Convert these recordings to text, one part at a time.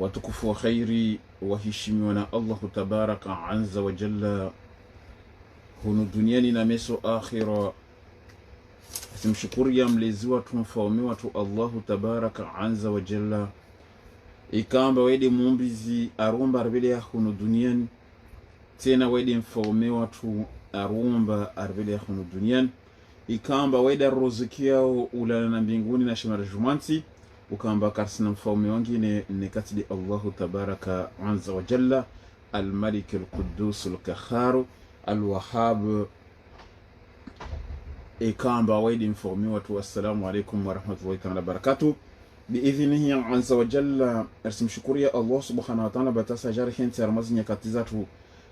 watukufu wa khairi waheshimiwa na Allahu tabaraka azza wa jalla hunu duniani na meso akhira. Simshukuri ya mlezi watu mfaume watu Allahu tabaraka azza wa jalla ikamba wede mumbizi arumba arbele ya hunu duniani tena wede mfaume watu arumba arbele ya hunu duniani ikamba wede roziki yao ulala na mbinguni na shimara jumanti ukamba karsina mfaume wangine nekatili Allahu tabaraka azza wa jalla al-malik al-quddus al-kahhar al-wahhab ikamba waidi mfaume watu. Assalamu alaikum wa rahmatullahi ta'ala barakatuh biidhnihi azza wa jalla. Arsimshukuria Allah subhanahu wa ta'ala batasa jari henti armazi nyakati zatu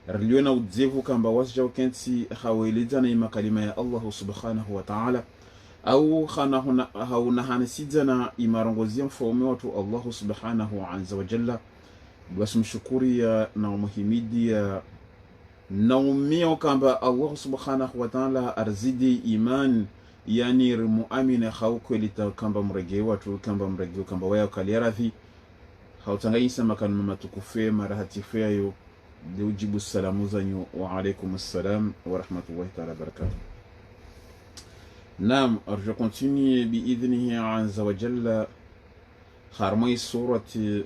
riliona udzevu kamba wasja kenti hawelida na imakalima ya Allah subhanahu wa ta'ala au hauna hanisiza na imarongozia mfaume watu Allah subhanahu azza wa jalla. Basi mshukuria na umuhimidia na umio kamba Allah subhanahu wa ta'ala arzidi iman yani muamina haukwelita kamba mrege watu kamba mrege kamba waya kaliarathi hautangayisa makanu matukufe marahatifu yayo de ujibu salamu zanyu wa alaikum assalam wa rahmatullahi ta'ala barakatuh. Naam, je continue bi'idhnihi azza wa jalla harmai surati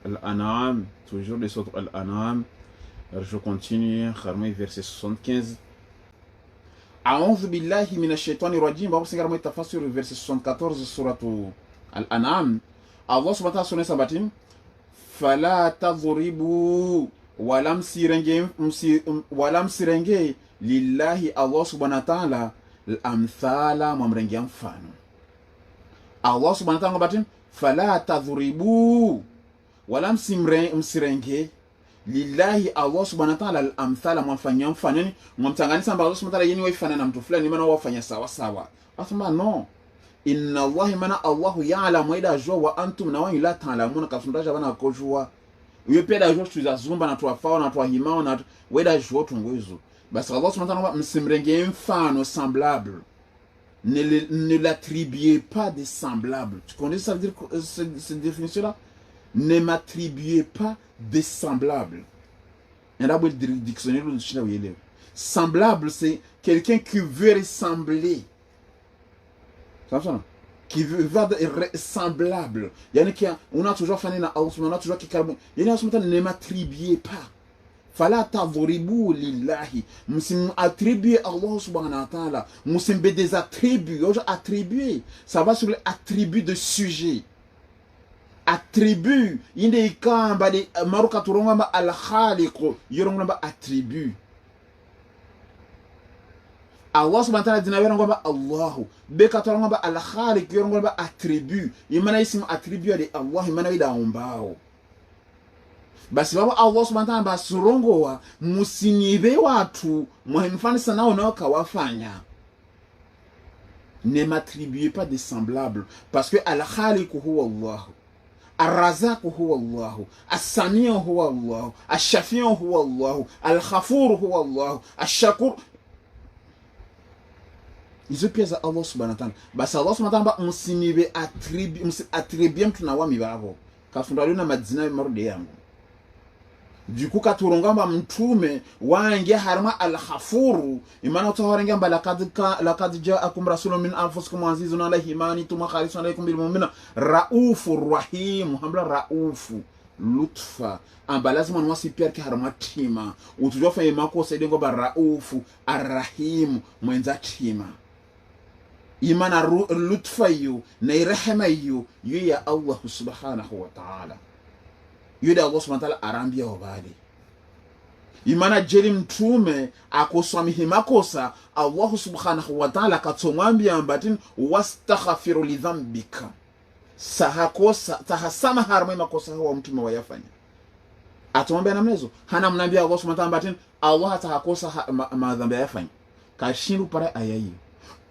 al-an'am, toujours les sourates al-an'am. Je continue harmai verset 75. A'udhu billahi minash shaitani rajim. Babu singarmai tafasir verset 74 suratu al-an'am. Allah subhanahu wa ta'ala sabatin fala tadhribu walam sirenge lillahi Allah subhanahu wa ta'ala al-amthala mwamrengia mfano. Allah subhanahu wa ta'ala batin fala tadhribu walam msirenge lillahi Allah subhanahu wa ta'ala al-amthala mwamfanyia mfano. Mwamtanganisha Allah subhanahu wa ta'ala yeni waifana na mtu fulani maana wafanya sawa sawa. Asema no, inna Allah mana Allahu ya'lamu ida jua wa antum na wani la ta'lamuna kasundaja bana kojua uyepeda jua tuzazumba na tuafao na tuahimao na weda jua tungozo. Basi Allah subhanahu wa ta'ala msimrenge mfano semblable, ne l'attribuez pas de semblable. Tu connais ça veut dire cette définition là? Ne m'attribuez pas de semblable. Et là, le dictionnaire de Chine où il est. Semblable, c'est quelqu'un qui veut ressembler. Ça va? Qui veut semblable. Il y en a qui on a toujours fait na on a toujours qui carbone. Il y en a qui ne m'attribuez pas. Fala tadhribu lillahi. Musim attribuer Allah subhanahu wa ta'ala. Musim be des attributs. Attribuer, ça va sur les attributs de sujet. Attribut inde ikamba de maruka turongamba al khaliq yorongamba attribut. Allah subhanahu wa ta'ala dina yorongamba Allahu beka turongamba al khaliq yorongamba attribut. Imana isim attribut de Allah imana ida umbao. Basi baba Allah subhanahu wa ta'ala basurongoa musinyibe watu muhimfani sana nao kawafanya. Ne m'attribuez pas de semblable parce que al khaliq huwa Allah. الرزاق هو الله، السميع هو الله، الشفيع هو الله، الغفور هو الله، الشكور. Hizo pia za Allah subhanahu wa ta'ala. Basi Allah subhanahu wa ta'ala msinibe attribue mtu na wami babo. Kafundaliwa na madzina marudi yangu. Duku katurongamba mtume wangia harma al-Ghafuru imana utawarengamba laqad ja'akum rasulun min anfusikum azizun alayhi ma antum harisun alaykum bil mu'minina raufur rahim. Hambla raufu lutfa amba lazima nwasi pia ki harma tima utujua fa yemako saidengo ba raufu arrahim mwenza tima imana lutfa yu na irahama yu ya Allah subhanahu wa ta'ala. Yuda Allah subhanahu wa ta'ala arambia wabali imana jeli mtume akoswamihi makosa Allah subhanahu wa ta'ala katomwambia ambatin wastaghfiru li dhanbika sahakosa tahasama harma makosa huwa mtume wayafanya atomwambia namnezo hana mnambia Allah subhanahu wa ta'ala ambatin Allah tahakosa madhambi yafanya kashindu para ayayi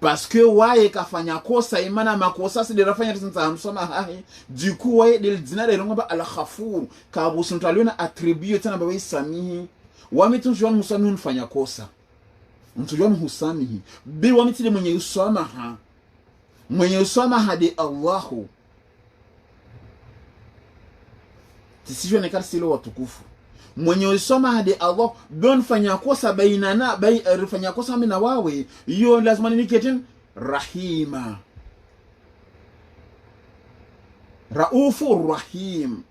parce que waye kafanya kosa imana makosa sidirafanya tsinza msoma hahi du coup waye del dinare rongoba al khafur ka busuntaliona attribute tena bawe samihi wamitujwa musamihi mfanya kosa mtujwa mhusamihi bi wamitile mwenye usamaha de Allahu tisijwe ne karsilo watukufu mwenye usoma hadi Allah don fanya kosa bainana fanya kosa mimi na wawe hiyo lazima niketen rahima raufur rahim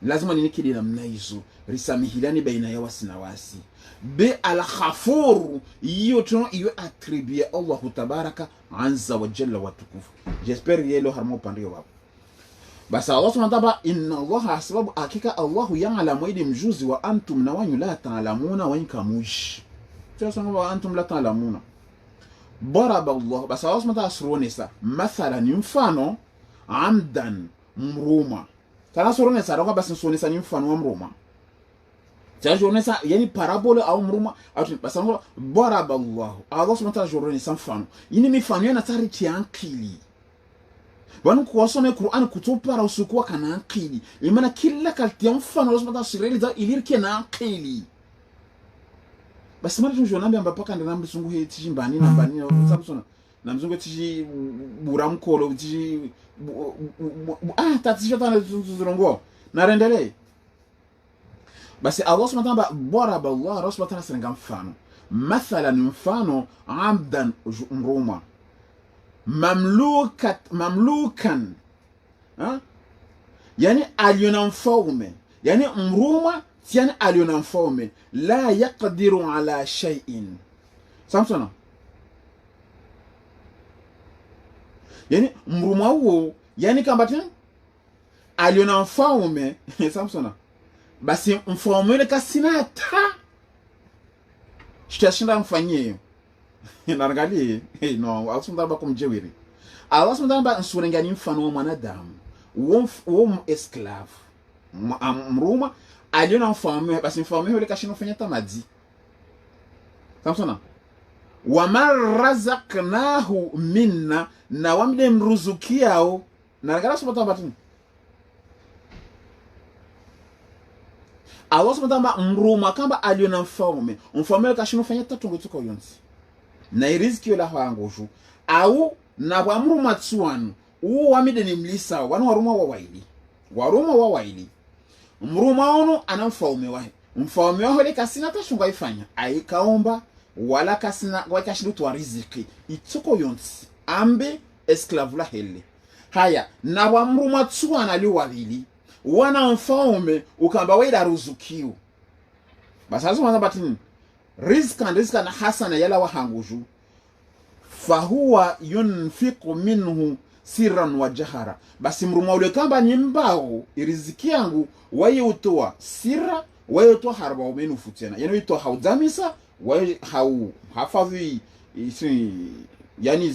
lazima nikidi namna hizo risamihilani baina ya wasi na wasi be al khafur hiyo tuno hiyo attribue Allah tabaraka azza wa jalla watukufu. J'espère yelo harmo pandio wapo basi Allah subhanahu inna Allah sababu hakika Allah ya'lamu idi mjuzi wa antum na wanyu la ta'lamuna wa inkamush tunasema wa antum la ta'lamuna baraba Allah basi Allah subhanahu asronesa mathalan mfano amdan mruma kana soronesa roka basi sonesa ni mfano wa mruma tajonesa yani parabole au mruma au basi baraba Allah subhanahu joronesa mfano yini mifano yana tariki yankili wanu kuwasome Qur'an kutupara usikuwa kana akili imana kila kalti ya mfano lazima tasireliza ilirike na akili basi mara tunjonambe ambapaka ndambe sungu he tijimbani na mbani na sabusona na mzungu tiji buramkolo tiji tatisha tana tuzirongo na rendele basi Allah subhanahu wa ta'ala baraba Allah subhanahu wa ta'ala mfano mathalan mfano amdan mruma mamlukan yani aliona mfaume yani mruma yani aliona mfaume la yaqdiru ala shay'in samsona yani mruma huo yani kamba tena aliona mfaume samsona basi mfaume ile kasina ta shitashinda mfanyie naangalie no asunda ba kumjewiri Allah subhanahu wa ta'ala nsurengani mfano wa mwanadamu wo esclave mruma aliona mfano basi mfano yule kashino fanya tamadi samsona wa marazaqnahu minna na wamde mruzukiao naangalia subhanahu wa ta'ala Allah subhanahu wa ta'ala mruma kamba aliona mfano yule kashino fanya tatungo tuko yonsi na riziki yola hangoshu au na wa mruma tsuanu uo wamide ni mlisa wanu waruma wa waili mruma ono anamfaume wahe mfaume wahe le kasina tashunga ifanya aikaomba wala kasina wakashindu twa riziki ituko yonsi ambe esclave la hele haya na wa mruma tsuanu ali wawili wana mfaume ukamba waida ruzukiu basazo wana batini rizka na hasana yala wa hanguju fahuwa yunfiqu minhu sirran wa jahara basi mruma ule kamba nyimbao riziki yangu waye utoa sirra waye utoa harba umenu futena yani utoa haudamisa waye hafavi isi yani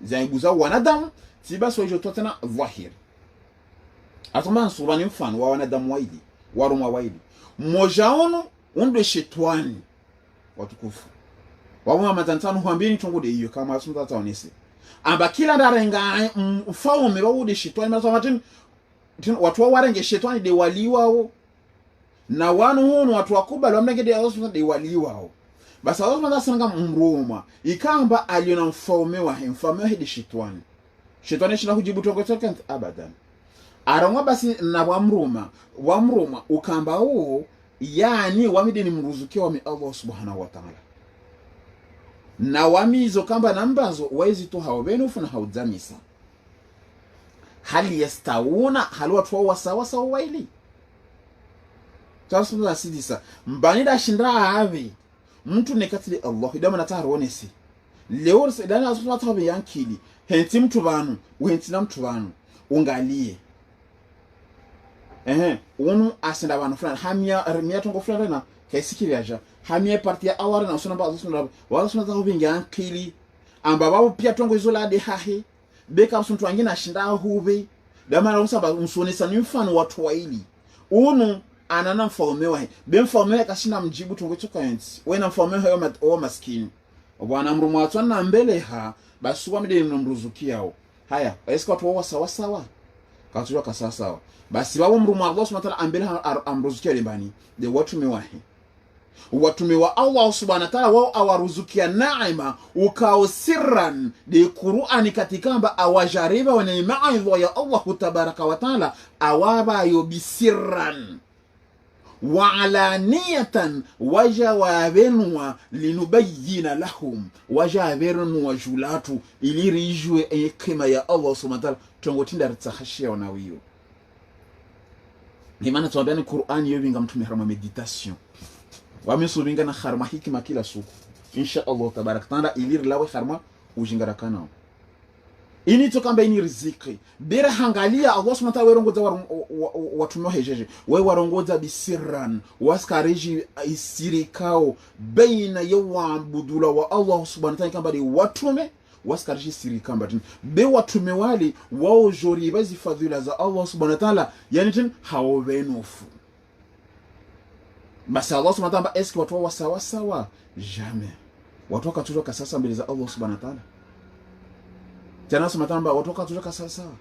zaibuza wanadamu tibasi waje utoa tena dhahir atuma surani mfano wa wanadamu waidi waruma waidi mmoja ono undo shetani watukufu wabuma matantano huambini tungude hiyo kama asunta taonese amba kila ndarenga mfaume wawude shetani maso watu warenge shetani de waliwao na wanu hunu watu wakubali wamnenge de waliwao basi Allah manasanga mruma ikamba aliona mfaume wa de shetani shina hujibu tokotoka abadan arangwa basi na wa mruma ukamba huo yani wamide ni mruzukia wa Allah subhanahu wa ta'ala na wamizo kamba nambazo wezi tu hawabenufu na haudzamisa hali yastawuna hali watu wa sawa sawa waili tasunda sidisa mbanida shindra havi mtu nekatili Allah idama nataronesi leo sedana asuma tabe yankili henti mtu banu wentina mtu banu ungalie unu asinda banu fulani hamia tongo fulani na kaisikiriaja hamia parti ya awara na usuna ba usuna wala suna taho bingi yankili amba babu pia tongo izola de hahe beka msuntu wangina shinda hube dama usaba msonesa ni mfano watu waili unu anana mfaumewa be mfaumewa kashina mjibu tongo choka yenti wena mfaumewa o maskini bwana mrumu watu na mbele ha basi wamide mruzukiao haya esko watu wa sawa sawa katujua kasa sawa basi babo mrumu Allah subhanahu wa ta'ala ambele amruzukia limbani de watu mewahi watume wa Allah subhanahu wa ta'ala wao awaruzukia naima ukao sirran de Qur'ani katikamba awajariba wa maidha ya Allah tabaraka wa ta'ala awaba yobisirran wa alaniyatan wajawabenwa linubayyina lahum wajawabenwa julatu ilirijwe ekema ya Allah subhanahu wa ta'ala tongotinda ritsahashia wanawiyo nimana tuambiani Qur'ani yobinga mtume harama meditation wamesubinga na kharma hikima kila siku insha Allah tabarak taala ilir lawe kharma ujingarakana ini tokamba ini riziki bira hangalia Allah subhanahu wa ta'ala werongoza watumo hejeje we warongoza bisirran waskariji isirikao baina yawabudula wa Allah subhanahu wa ta'ala kamba de watume waskariji sirikamba tin be watume wali wao jori bazi fadhila za Allah subhanahu wa ta'ala yani tin hawenofu basi Allah subhanahu wa ta'ala eski watu wa sawa sawa jamais watu wakatutoka sasa mbele za Allah subhanahu wa ta'ala tena subhanahu wa ta'ala watu wakatutoka sawa sawa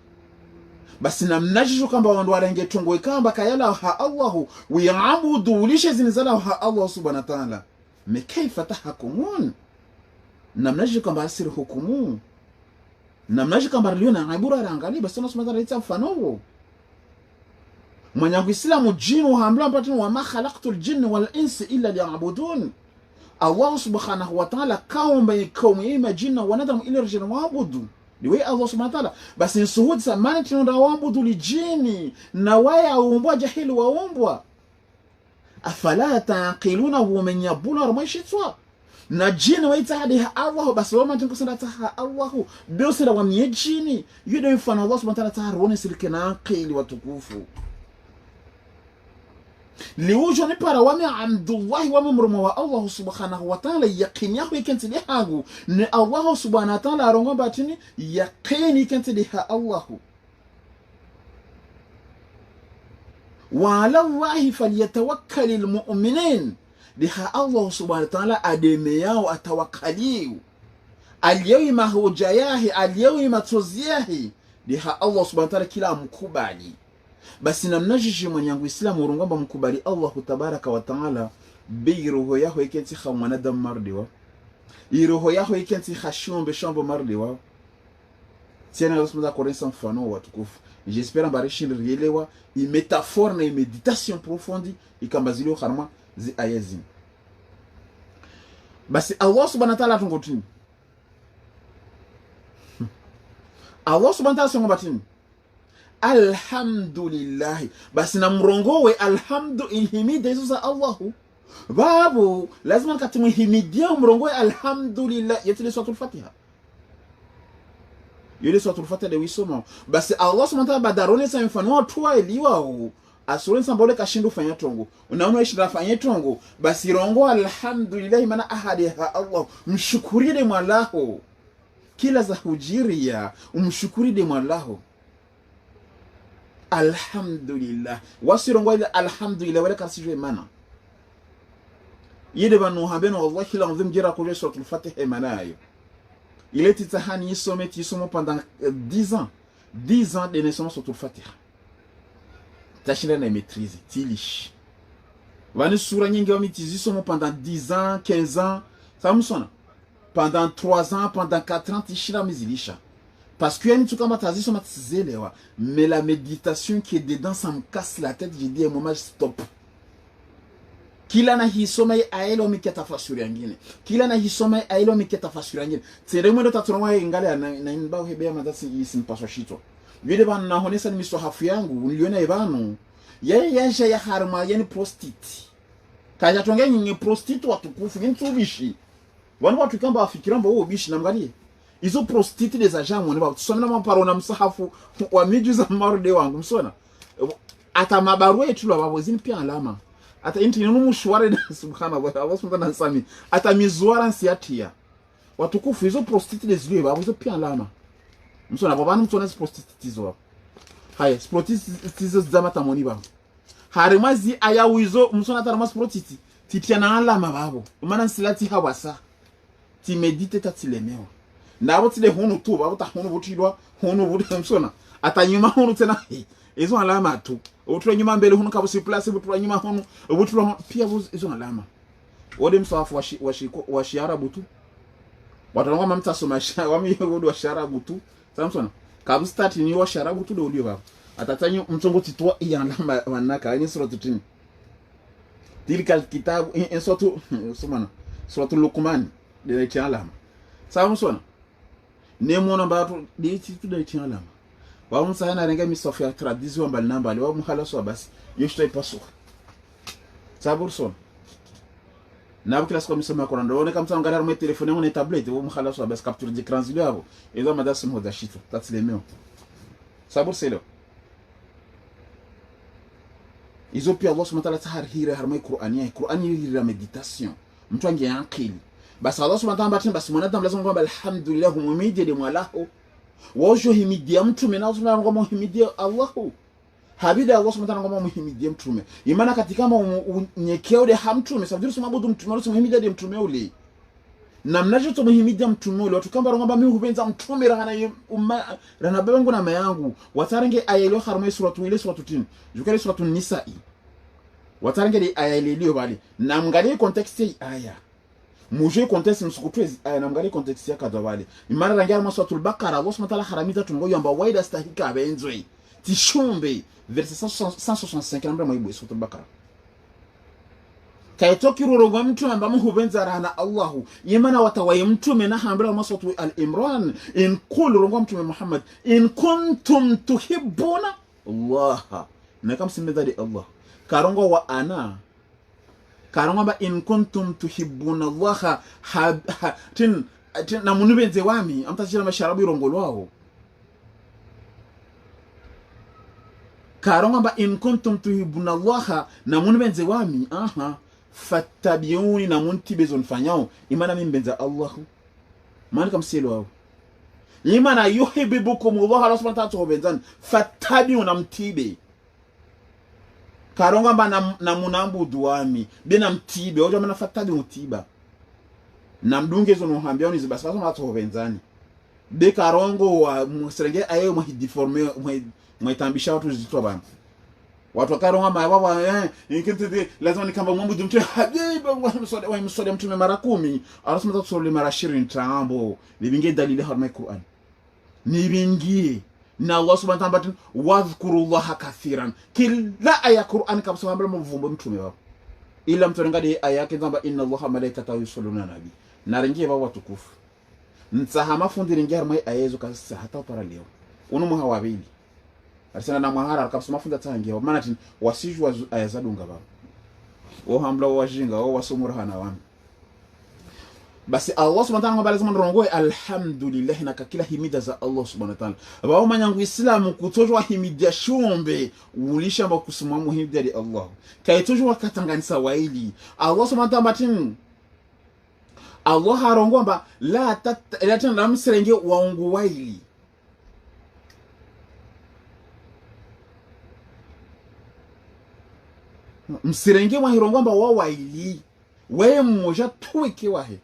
basi namnajisho kamba wandu warenge tungo ikamba kayala ha Allahu wiyabudu lishe zinizala ha Allah subhanahu wa ta'ala me kaifa tahkumun namnajisho kamba asiri hukumu namnajisho kamba liona ibura rangali basi Allah subhanahu wa ta'ala mfano mwanyangu islamu jinu hamla mpatini wa ma khalaqtul jinni wal insi illa liya'budun Allah subhanahu wa ta'ala kaumba ikaumima jinna wanadamu ila rajana waabudu liwe Allah subhanahu wa ta'ala basi nsuhudi samani tinonda waabudu lijini na waya umbwa jahili wa umbwa afala taqiluna huwa man yabula ramashitwa na jini waitahadi ha Allah basi wama tinkusanda taha Allah biosira wa miejini yudo mfano Allah subhanahu wa ta'ala tarone silkina aqili watukufu liujo ni para wame Abdullah wa mumruma wa Allah subhanahu wa ta'ala yaqini yako ikenti lihagu ni Allah subhanahu wa ta'ala arongo batini yaqini ikenti liha Allah wa ala Allah falyatawakkalul mu'minin liha Allah subhanahu wa ta'ala ademe yao atawakkaliu aliyema hujayahi aliyema toziyahi liha Allah subhanahu wa ta'ala kila mkubali basi namnajiji mwanyangu islamu urungamba mkubali Allah tabaraka wa ta'ala biroho yaho ikenti kha mwanadamu mardiwa iroho yaho ikenti kha shombe shombo mardiwa tiena rasmuza korensa mfano watukufu j'espère mbarishi rielewa i métaphore na méditation profonde ikambazilio kharma zi ayazin basi Allah subhanahu wa ta'ala tungotini Allah subhanahu wa ta'ala songobatini alhamdulillah basi na mrongowe alhamdu ihimide za Allahu babu lazima katimu himidia mrongowe alhamdulillah yatile suratul fatiha yule suratul fatiha de wisoma basi Allah subhanahu wa ta'ala badarone sa mfano watu eliwa asure sambole kashindu fanya tongo unaona ishira fanya tongo basi rongo alhamdulillah maana ahadi ha Allah mshukuride mwalaho kila za hujiria umshukuride mwalaho alhamdulillah wasirongo ile alhamdulillah wala kasijwe mana yede banu habeno wallahi la mzim jira ko suratul fatiha manayo il était tahani somo pendant 10 ans de naissance suratul fatiha tashira na maîtrise tilish wani sura nyingi wa mitizi somo pendant 10 ans 15 ans ça me sonne pendant 3 ans pendant 4 ans tishira mizilisha. Parce que mais la méditation qui est dedans, ça me casse la tête. J'ai dit un moment, stop. Kila na hisoma aelo miketa fasuri yangine. Kila na hisoma aelo miketa fasuri yangine. Tsere mwendo tatonwa ingale na inba uhebea madasi isimpaswa shito. Yede bana honesa ni miso hafu yangu, niliona ebano. Yaja ya harma yani prostitute. Kaja tonge nyingi prostitute watukufu, yani tubishi. Watu kamba wafikiramba wao bishi namgalie. Izo prostitute des agents mwana tusomena maparona msahafu wa miju za marde wangu msona ata mabaru yetu la babozini pia alama ata inti nunu mushware subhanallah Allah subhanahu sami ata mizuara nsiatia watukufu izo prostitute des lieux babozo pia alama msona babana mtona prostitute zo haya prostitute za matamoni ba harimazi aya wizo msona tarama prostitute titia na alama babo maana nsilati hawasa ti medite tatilemewa nabo tile hunu tu babo ta hunu butilwa hunu buti msona atanyuma hunu tena izo alama tu utula nyuma mbele hunu kabusi place butula nyuma hunu butula pia izo alama ode msafu wa Kiarabu tu wataronga mamta soma wami wa Kiarabu tu samsona kabustati ni wa Kiarabu tu ndio baba atatanyo mtongo titwa yalama wanaka ni sura tutini tilka kitabu in suratu sumana suratu Luqman de alama samsona nemo namba to de titu de alama wa msa na renga misofu ya tradition mbali namba wa muhalaso basi yoshtai paso saburson na kila siku msema kwa ndo kama mtu angalia telefone yangu na tablet au mkhalaso basi capture d'écran zile hapo hizo madasi moja shito tatlemeo saburselo hizo pia Allah subhanahu wa ta'ala tahirira harmai Qur'ani hira meditation mtu ange akili basi Allah subhanahu wa ta'ala basi mwanadamu lazima kwamba alhamdulillah humidi de mwalahu wajo himidia mtume na uzuna ngoma himidia Allahu habida Allah subhanahu wa ta'ala ngoma muhimidia mtume imana katika nyekeo de hamtume sabiri sumabudu mtume rusu muhimidia de mtume ule na mnaje to muhimidia mtume ule watu kamba ngoma mimi hubenza mtume rahana umma rana babangu na mayangu watarange ayelo harmai suratu ile suratu tin jukale suratu nisa'i watarange de ayelelio bali na mngalie context hii aya muje contexte msukutwezi aya na mngalie context ya kadawali imana rangia maswatul Baqara Allah subhanahu wa ta'ala haramita tungoyo amba waida stahika benzoi tishombe verset 165 namba maibu suratul Baqara kaito kirurongo mtu amba muhubenza rana Allahu yemana watawaye mtume na hambira maswatu al-Imran in qul rongo mtume Muhammad in kuntum tuhibbuna Allah na kama simedadi Allah karongo wa ana karongo ba in kuntum tuhibbuna Allah tin na munubenze wami amtachira masharabu irongolo wao karongo ba in kuntum tuhibbuna Allah na munubenze wami fattabiuni na muntibezon fanyao imana mimbenza Allah maana kama selo wao imana yuhibbukum Allah subhanahu wa ta'ala benzan fattabiuni na mtibe karonga ba na munambu duami bena mtibe ojo mana fattabi mutiba na mdunge zo no hambia oni zibasa so mato benzani be karongo wa mserenge ayo mhidiforme mwitambisha watu zitwa bana watu karonga baba inkete lazima nikamba mwambu mtu habiba wa msode mtume mara 10 arasema tusole mara 20 tambo libinge dalili harma Qur'an nibingie na Allah subhanahu wa ta'ala wadhkurullaha kathiran kila aya Qur'an kabisa ambalo mvumbo mtume wao ila mtorengade aya yake kwamba inna Allaha malaikatahu yusalluna nabi na rengie baba tukufu nsahama fundi rengie harma ayezo kabisa hata para leo unumu hawabili arsana na mahara kabisa mafunda tangia maana tin wasijwa aya zadunga baba o hambla wajinga o wasumurahana wami basi Allah subhanahu wa ta'ala lazima rongoe alhamdulillah na kila himida za Allah subhanahu wa ta'ala bao manyangu islamu kutojwa himida shumbe ulisha mba kusumwa muhimida li Allah kaitojwa katanganisa waili Allah subhanahu wa ta'ala Allah harongo mba la tanda msirenge waungu waili msirenge wa hirongo mba wa waili we mmoja tuweke wahe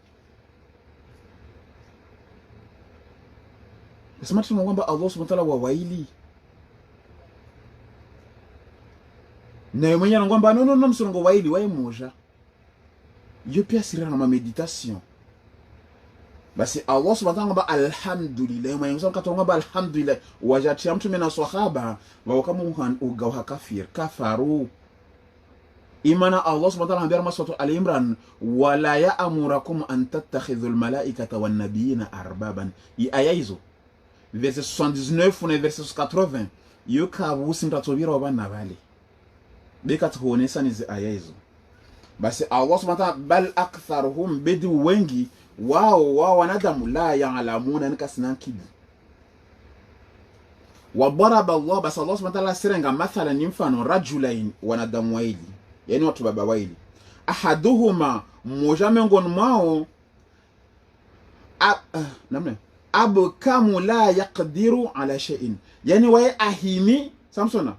sema tu kwamba Allah subhanahu wa ta'ala wa waili na mwenye ngomba no msongo waili wae moja yo pia sira na meditation basi Allah subhanahu wa ta'ala alhamdulillah mwenye ngomba katonga alhamdulillah wajatia mtu mena sahaba wa kama ugawa kafir kafaru imana Allah subhanahu wa ta'ala ambia maswatu al-Imran wala ya'murakum an tattakhidhu al-malaikata wan nabiyina arbaban aya hizo verset 79 na verset 80 yuka usindatobira wabana bali beka tuonesa nizi aya hizo basi Allah subhanahu wa ta'ala bal aktharuhum bidu wengi wao wanadamu la ya'lamuna nikasina kidu wa daraba Allah basi Allah subhanahu wa ta'ala sirenga mathalan ni mfano rajulain wanadamu waili yani watu baba waili ahaduhuma mmoja miongoni mwao namna abkamu la yaqdiru ala shay'in yani wae ahimi samsona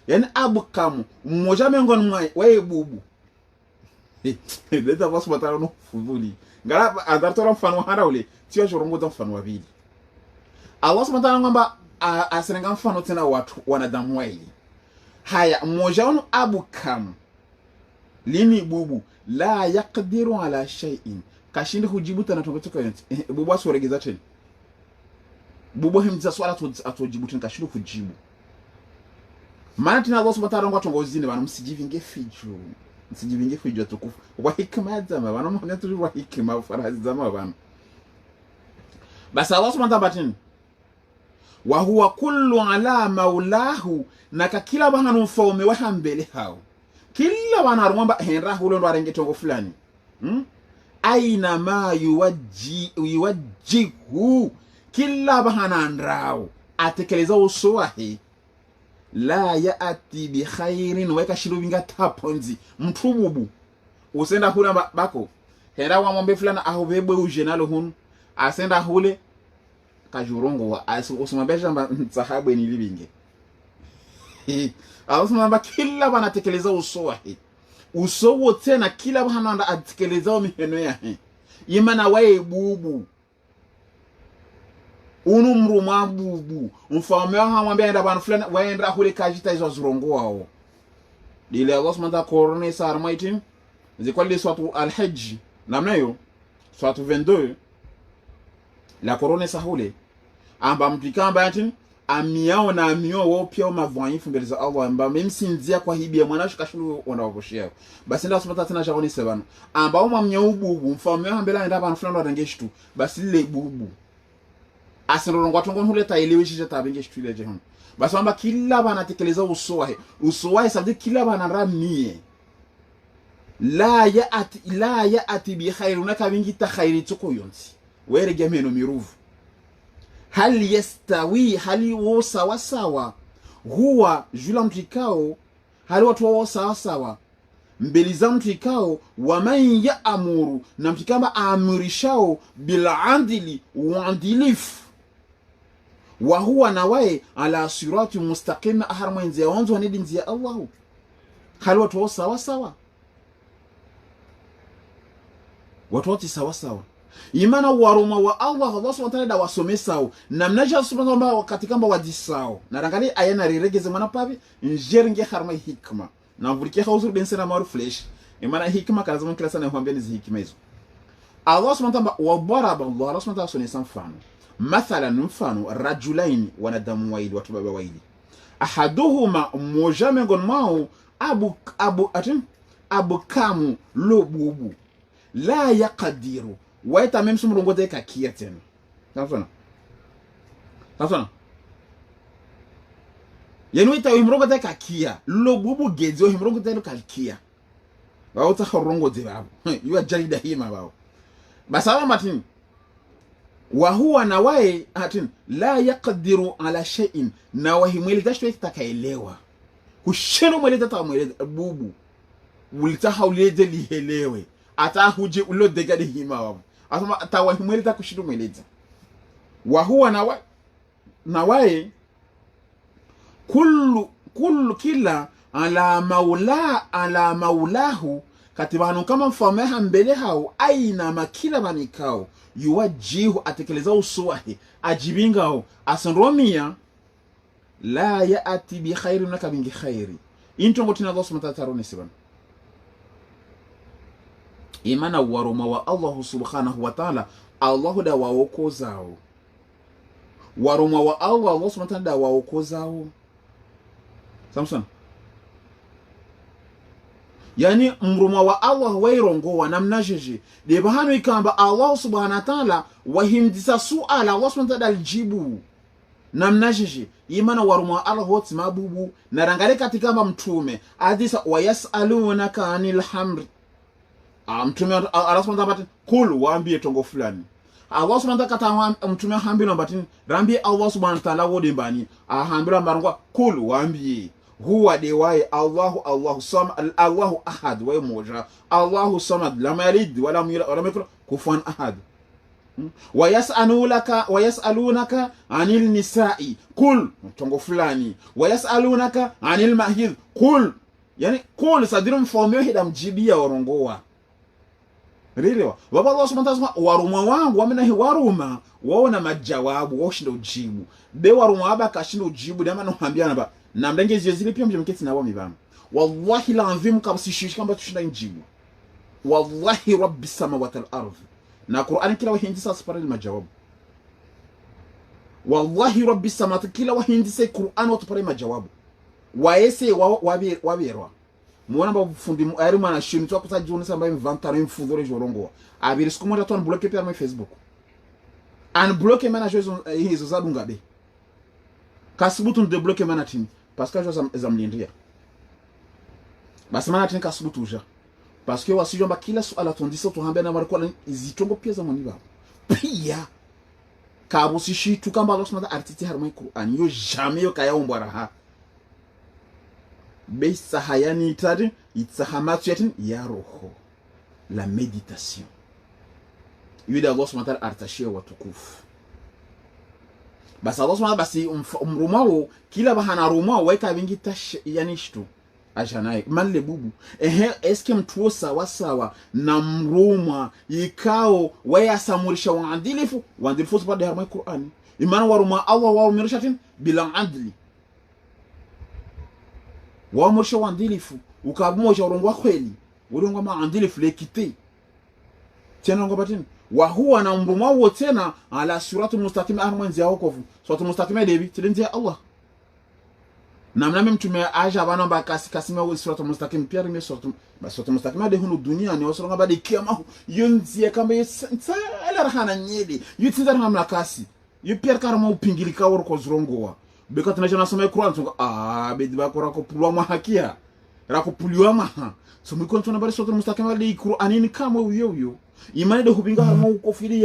yani abkamu mmoja miongoni mwao wae bubu leta boss matano no fuduli ngala adartora mfano hara ule tio jorongo da mfano wabili Allah subhanahu wa ta'ala ngamba asirenga mfano tena watu wanadamu waili haya mmoja wao abkamu lini bubu la yaqdiru ala shay'in kashindi kujibu tena tongotoka yote bubu asoregeza tena bubu himza swala atojibu tena kashindi kujibu maana tena Allah subhanahu wa ta'ala ngotongozini bana msijivinge fijo tukufu wa hikma zama bana mwana tu wa hikma farazi zama bana basi Allah subhanahu wa ta'ala wa huwa kullu ala maulahu naka kila bahanu mfaume wa hambele hao kila bana arumba henra hulo ndo arengetongo fulani aina ma yuwajjihu kila bahana ndrao atekeleza usowahi la yaati bi khairin weka shirubinga taponzi mtububu usenda hula bako hera wa mwambe fulana ahubebwe ujenalo hun asenda hule kajurongo wa usumabesha msahabu ni libinge ausumamba kila bana tekeleza usowahi usowo tena kila bana anda atekeleza miheno yahe yimana wae bubu unu mruma bubu mfaume wa mwambia enda bana fulani waenda hule kajita hizo zurongo wao dile Allah subhanahu korone sar maitin zikwali swatu al-hajj namna hiyo swatu 22 la korone sahule amba mpikamba yatin amiao na amio wao pia mavwanyifu mbele za Allah amba memsinzia kwa hibia mwanashu kashulu wanawaboshia basi ndio subhanahu tena jaroni sebano amba uma mnyaubu mfaume wa mbele enda bana fulani wadangeshitu basi lile bubu asiroro ngwatongo huleta elewisha tabinge shitule jehon basi amba kila bana tekeleza usowahe sabde kila bana ramie la yaati bi khair unaka bingi ta khairi tuko yonsi were gemeno miruvu hal yastawi hali wo sawa huwa jula mtikao hali watu wo sawa mbeliza mtikao wa man ya'muru na mtikamba amrishao bil adli wa adilif wa huwa nawae ala sirati mustaqim aharma nzia wanzo wanidi nzia Allah hali watu wo sawa watu wote sawa imana waruma wa Allah subhanahu wa ta'ala wasomesao na mnaja subhanahu wa wakati kamba wadisao na rangali ayana riregeze mana pavi njeringe harma hikma na mvurikia hauzu densena maru flesh imana hikma kalazama kila sana huambia ni hikma hizo Allah subhanahu wa ta'ala wabaraba Allah subhanahu wa ta'ala sonesa mfano mathalan mfano rajulaini wanadamu waili watu baba waili ahaduhuma mmoja miongoni mwao abu kamu lobubu la yaqdiru waita memsu mrongote kakia tena safana yenu ita mrongote kakia lobubu gezo mrongote kakia wao ta rongote babo yu ajalida hima babo basaba matin wa huwa nawae atin la yaqdiru ala shay'in na wahimweli tashwe takaelewa husheno mweli tatamweli bubu ulita haulede lihelewe ata huje ulo degade hima wabo asema tawahimweli takushidu mweleza wa huwa nawae kullu kila ala maulahu katibanu kama mfameha mbele hao aina makila banikao yuwajihu atekeleza usuwahi ajibingao asandromia la yaati bi khairi naka bingi khairi intongo tina Allah subhanahu wa ta'ala nesibana imana waruma wa Allah subhanahu wa ta'ala Allah da waokozao waruma wa Allah subhanahu wa ta'ala waokozao Samson yani mruma wa Allah wairongo wa namna jeje de bahano ikamba Allah subhanahu wa ta'ala wahimdisa suala Allah subhanahu wa ta'ala aljibu namna jeje imana waruma wa Allah wote mabubu na rangale katika mtume hadisa wayasalunaka anil hamr mtume Allah subhanahu wa ta'ala kul waambie tongo fulani Allah subhanahu wa ta'ala mtume hambino batini rambi Allah subhanahu wa ta'ala wode mbani ahambira mbarangwa kul waambie huwa dewaye Allahu samad Allahu ahad wa moja Allahu samad lam yalid wa lam yulad wa lam yakul kufuwan ahad wayasalunaka anil nisa'i kul tongo fulani wayasalunaka anil mahid kul yani kul sadirum fomyo hida mjibia warongoa rilewa baba Allah subhanahu wa ta'ala waruma wangu wamenahi waruma waona majawabu washinda ujibu be waruma aba kashinda ujibu dama no hambiana ba na mdenge zile pia mjemketi na wami bama wallahi lazim kabsishi kamba tushinda njibu wallahi rabbi samawati wal ardh na Qur'an kila wahindi sasa pare majawabu wallahi rabbi samawati kila wahindi sai Qur'an watu pare majawabu waese wabirwa muona ba fundi ari mwana shini to kusa juni samba inventare mfudhore jorongo abiri siku moja tu an bloquer par my Facebook an bloquer manager hizo za dungabe kasibutu de bloquer manatini parce que je zamlindia basi manatini kasibutu ja parce que wasijomba kila swala tondisa to hambia na mariko zitongo pia za moniba pia kabusishi tukamba losma artiti harmai Qur'an yo jamais yo kaya ombara ha Beisa hayani itadi itsahamatu yatin ya roho la meditation yuda Allah subhanahu wa ta'ala artashia watukufu basi Allah subhanahu basi umrumao kila bahana rumao weka vingi tash yani shtu ajanaye male bubu eske mtuo sawa sawa na mruma ikao waya samurisha waadilifu sabada harma Qur'ani imana waruma Allah wa umirishatin bila adli wa mosho wandilifu ukabumosha urongwa kweli urongwa maandilifu lekite tena ngo batini wa huwa na mruma wo tena ala suratul mustaqim ahmanzi yakofu suratul mustaqim debi tilinzi Allah namna mtume aja bana ba kasima wo suratul mustaqim pia rime suratul mustaqim de hunu dunia ni wasonga ba de kiyama yonzi kamba yesa ala rahana nyeli yutinza ramla kasi yupia karama upingilika woro zrongowa beka tunajana soma Qur'an tunga bedi ba ko rakopulwa mahakia rakopuliwa maha so miko tuna bari suratul mustaqim wali Qur'anini kama uyo imani de hubinga harmo ukofili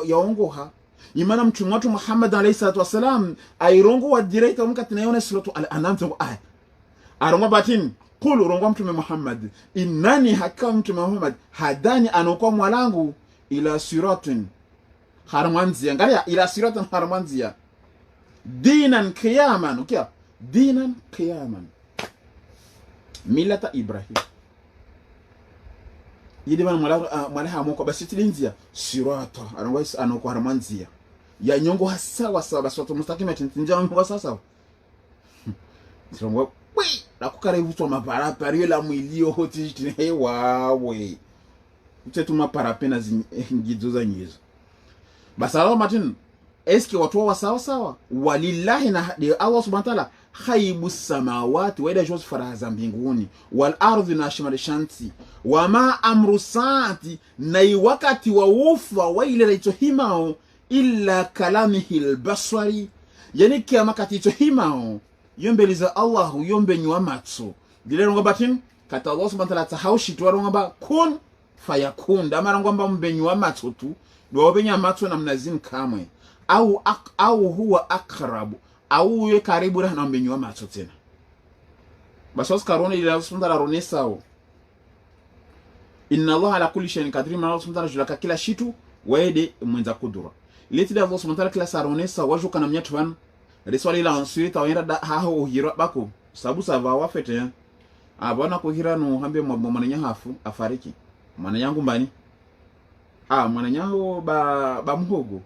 ya ongoha imana mtume wetu Muhammad alayhi salatu wasalam airongo wa direct amka tunaiona suratul al-an'am tungo arongo batin qul rongo mtume Muhammad innani hakam mtume Muhammad hadani anokuwa mwalangu ila siratin harmanzia ngalia ila siratin harmanzia dinan qiyaman ukia dinan qiyaman millata Ibrahim yidi bana mwala hamoko basi tilinzia sirata anawais anoko harmanzia ya nyongo hasawa sawa basi watu mustakima tinja nyongo sasa tirongo wi la kukare vuto mapara pariyo la mwilio hoti tine hewa we mtetu mapara pena ngizo za nyizo basi Allah Martin eski watu wa sawa sawa walillahi na Allah subhanahu wa ta'ala khaibu samawati wa ida jos faraza mbinguni wal ardhi na shimarishanti wama amru saati na wakati wa ufa wa ile recho himao illa kalamihi albasari yani kiyama kati himao yombeliza Allah yombe nywa matso dile rongo batin kata Allah subhanahu wa ta'ala tahaushi tu rongo ba kun fayakun da marango ba mbenywa matso tu do benya matso na mnazin kamwe au huwa akrabu au ye karibu na mbenywa matso tena basos karone ile sundara ronesao inna Allah ala kulli shay'in qadir ma Allah subhanahu wa ta'ala kila shitu waede mwenza kudura leti da Allah subhanahu wa ta'ala kila saronesa wajuka na mnyatwan reswali la ansuri tawira da haho hiro bako sabu sava wafete abona ko hira no hambe mwananya hafu afariki mwana yangu mbani mwananyango ba muhogo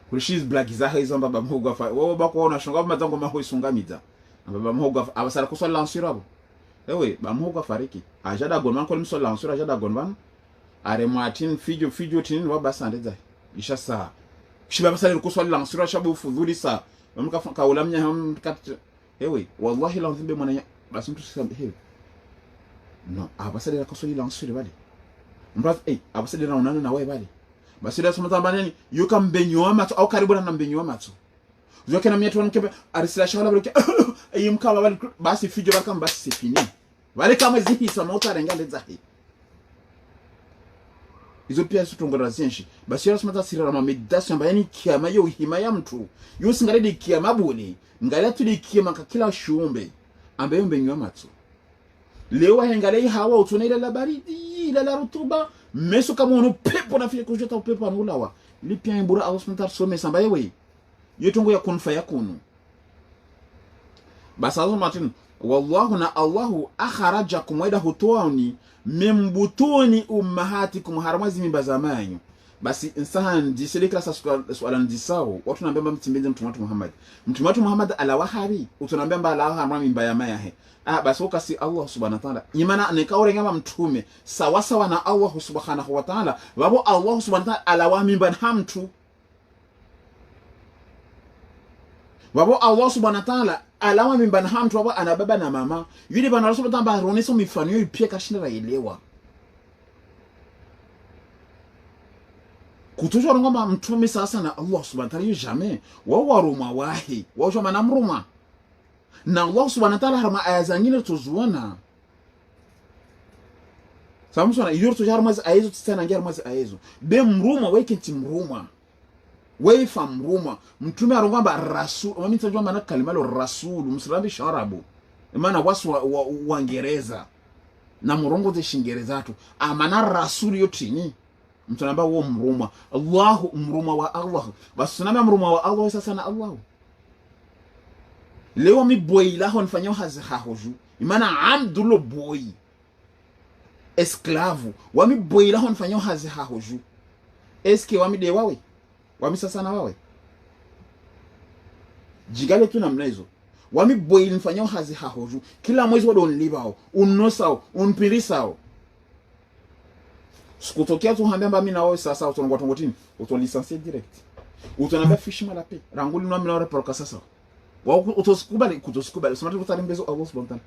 kulishiz black zaha hizo baba muhogo afa wo bako ona shonga mazango maho isungamiza baba muhogo abasara ko swali la ansuri abo ewe ba muhogo afariki ajada gonman ko limso la ansuri ajada gonman are Martin fijo tin wa basandeza isha saa shiba basale ko swali la ansuri shabu fudhuri saa mka kaulamnya ham kat ewe wallahi la nzimbe mwana basi mtu sisambe hewe no abasale ko swali la ansuri bali mbaz abasale na unana na wewe bali basi da soma tambani yuka mbenyo matso au karibu na mbenyo matso zoke na miatu nkebe arisila shala bali yimka bali basi fijo baka basi fini bali kama zihi samota rengale zahi izo pia sutongora zinshi basi yara smata sira na meditation bayani kiyama yo himaya mtu yo singaredi kiyama buni ngala tuli kiyama kila shumbe ambaye mbenyo matso leo hengalei hawa utunela la baridi la rutuba meso kama uno pepo na fie kujota upepo anulawa lipia imbura Allah subhanahu some samba yewe yotongo ya kunfa yakunu basa Allah Martin wallahu na Allahu akharajakum waida hutuani mimbutuni ummahatikum haramazi mimba zamanyu basi insaha ndisele klasa swala ndisao watu naambia mtimbize mtume wetu Muhammad. Mtume wetu Muhammad ala wahabi utunaambia mba ala harma mimba ya maya he. Basi ukasi Allah subhanahu wa ta'ala imana nekaure ngama mtume sawa sawa na Allah subhanahu wa ta'ala babo Allah subhanahu wa ta'ala ala wa mimba hamtu babo Allah subhanahu wa ta'ala ala wa mimba hamtu babo ana baba na mama yule bana Rasul tamba roneso mifano yo pia kashinda elewa kutoshwa ngoma mtume sasa na Allah subhanahu wa ta'ala jamais wao waruma wahi wao joma na mruma na Allah subhanahu wa ta'ala harma aya zingine tuzuona samsona iyo tujarma ayezo tsana ngerma ayezo be mruma weke timruma wefa mruma mtume arongamba rasul wami tajwa maana kalima lo rasul msirabi sharabu maana wasu wa Ngereza na murongo ze shingereza tu amana rasul yotini mtu anamba wo mruma Allahu mruma wa Allah basi tunamba mruma wa Allah sasa na Allah leo mi boy la hon fanyo hazi hahoju imana amdulo boy esclave wami boy la hon fanyo hazi hahoju eske wami de wawe wami sasa na wawe jigale tu namna hizo wami boy nfanyo hazi hahoju kila mwezi wado unlibao unnosao unpirisao sikutokea tu hambia mimi na wewe sasa utongo tongotini utolicencer direct utonamba fishi malape ranguli nwa mina reproka sasa wa utosikubali smart utalimbezo Allah subhanahu wa ta'ala